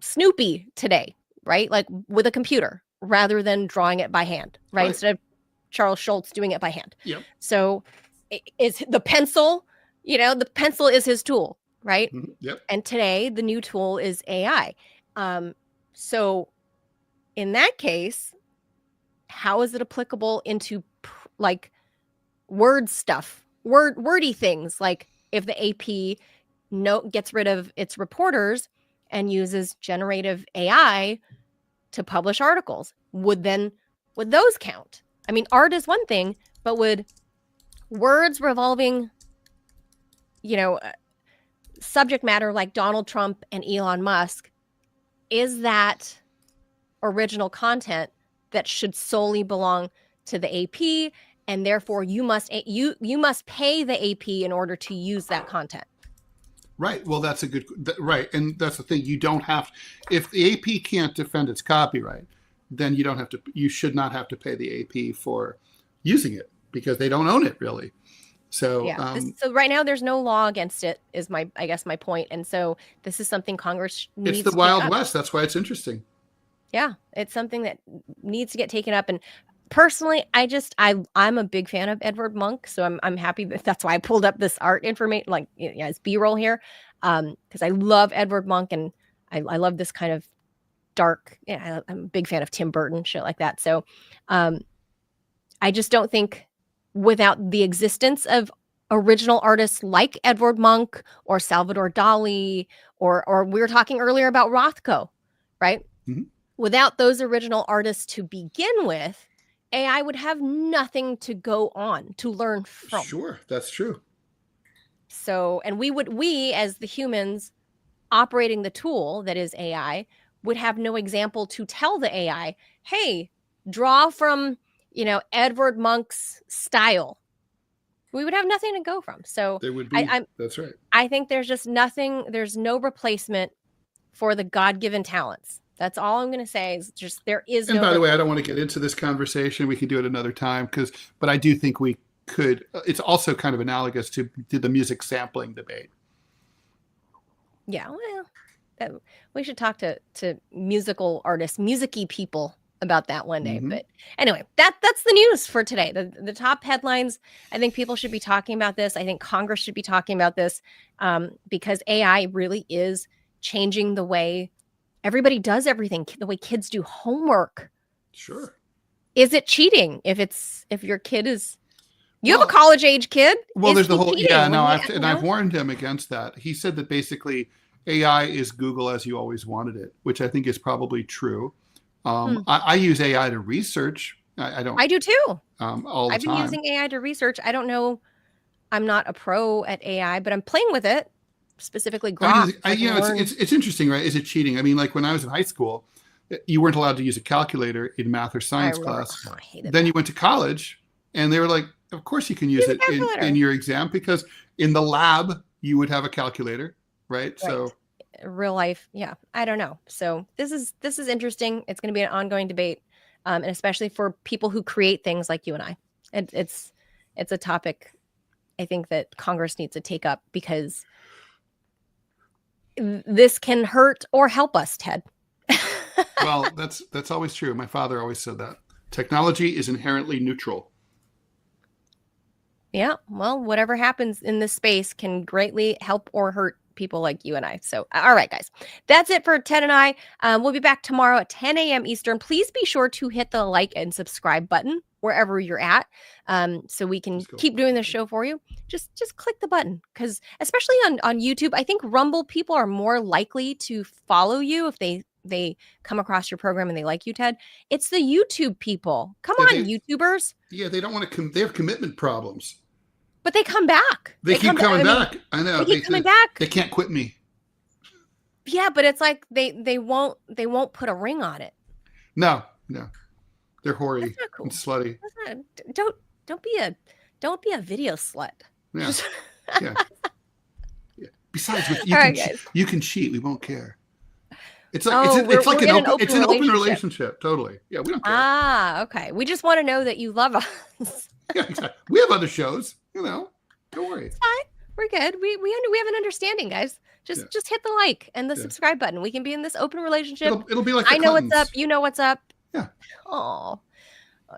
Snoopy today, right? Like with a computer rather than drawing it by hand, right? Instead of Charles Schultz doing it by hand. Yep. So is the pencil, the pencil is his tool, right? Yep. And today the new tool is AI. So in that case, how is it applicable into like word stuff, wordy things? Like if the AP gets rid of its reporters and uses generative AI to publish articles, would those count? I mean, art is one thing, but would words revolving, subject matter like Donald Trump and Elon Musk, is that original content that should solely belong to the AP, and therefore you must pay the AP in order to use that content? Right. Well, that's right. And that's the thing. You don't have, if the AP can't defend its copyright, then you should not have to pay the AP for using it, because they don't own it really. So, so right now there's no law against it, is my point. And so this is something Congress needs to It's the Wild West. That's why it's interesting. Yeah. It's something that needs to get taken up. And personally, I'm a big fan of Edward Monk, so I'm happy that's why I pulled up this art information, like as B-roll here, because I love Edward Monk and I love this kind of dark. I'm a big fan of Tim Burton, shit like that. So, I just don't think without the existence of original artists like Edward Monk or Salvador Dali, or we were talking earlier about Rothko, right? Mm-hmm. Without those original artists to begin with, AI would have nothing to go on to learn from. Sure, that's true. So, and we as the humans operating the tool that is AI would have no example to tell the AI, hey, draw from, Edward Monk's style. We would have nothing to go from. So there would be, that's right. I think there's just there's no replacement for the God-given talents. That's all I'm going to say, is just there is no. And by the way, I don't want to get into this conversation. We can do it another time, but I do think we could. It's also kind of analogous to the music sampling debate. Yeah, well, we should talk to musical artists, music-y people about that one day. Mm-hmm. But anyway, that's the news for today. The top headlines. I think people should be talking about this. I think Congress should be talking about this, because AI really is changing the way everybody does everything, the way kids do homework. Sure. Is it cheating if your kid is you have a college age kid? Well, is there's the whole cheating? I've warned him against that. He said that basically AI is Google as you always wanted it, which I think is probably true. I use AI to research. I don't. I do too. All the I've been time. using AI to research. I don't know. I'm not a pro at AI, but I'm playing with it. Specifically, Grok. It's interesting, right? Is it cheating? I mean, like when I was in high school, you weren't allowed to use a calculator in math or science class. Then you went to college, and they were like, "Of course you can use it in your exam because in the lab you would have a calculator, right?" So real life, yeah. I don't know. So this is interesting. It's going to be an ongoing debate, and especially for people who create things like you and I. It's a topic I think that Congress needs to take up because this can hurt or help us, Ted. Well, that's always true. My father always said that. Technology is inherently neutral. Yeah, well, whatever happens in this space can greatly help or hurt people like you and I. So, all right, guys, that's it for Ted and I. We'll be back tomorrow at 10 a.m. Eastern. Please be sure to hit the like and subscribe button wherever you're at, so we can keep doing this show for you. Just click the button, because especially on YouTube, I think Rumble people are more likely to follow you if they come across your program and they like you, Ted. It's the YouTube people. Come on, YouTubers. Yeah, they don't want to they have commitment problems. But they come back. They keep coming back. I know. They keep coming back. They can't quit me. Yeah, but it's like they won't put a ring on it. No. They're hoary and slutty. Don't be a video slut. Yeah. Yeah. Besides, you can cheat. We won't care. It's like it's like an open relationship. Totally. Yeah, we don't care. Ah, okay. We just want to know that you love us. Yeah, exactly. We have other shows. Don't worry. It's fine. We're good. We have an understanding, guys. Just hit the like and the subscribe button. We can be in this open relationship. It'll be like I know what's up. You know what's up. Yeah. Oh,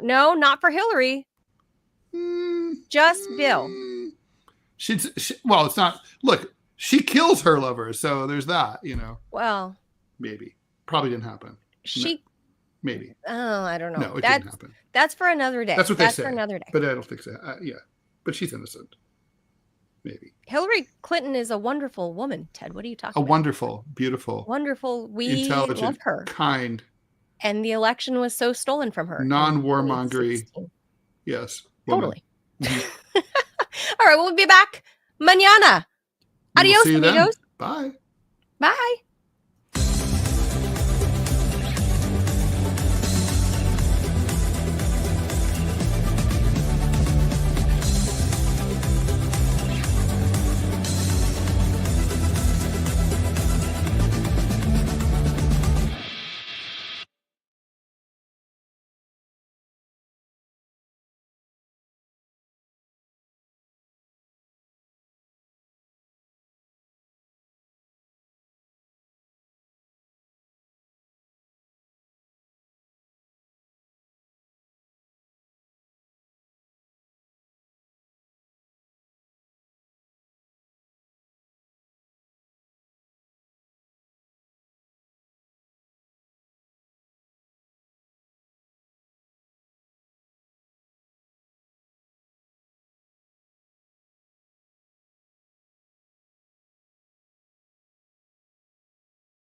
no, not for Hillary. Just Bill. Well, it's not. Look, she kills her lover, so there's that. Well, maybe. Probably didn't happen. Maybe. Oh, I don't know. No, it didn't happen. That's for another day. That's what they say. For another day. But I don't think so. Yeah. But she's innocent. Maybe. Hillary Clinton is a wonderful woman, Ted. What are you talking about? Wonderful, beautiful. Wonderful. We intelligent, love her. Kind. And the election was so stolen from her. Non-warmongery. Yes. Totally. Mm-hmm. All right. We'll be back mañana. Adios, amigos. Bye. Bye.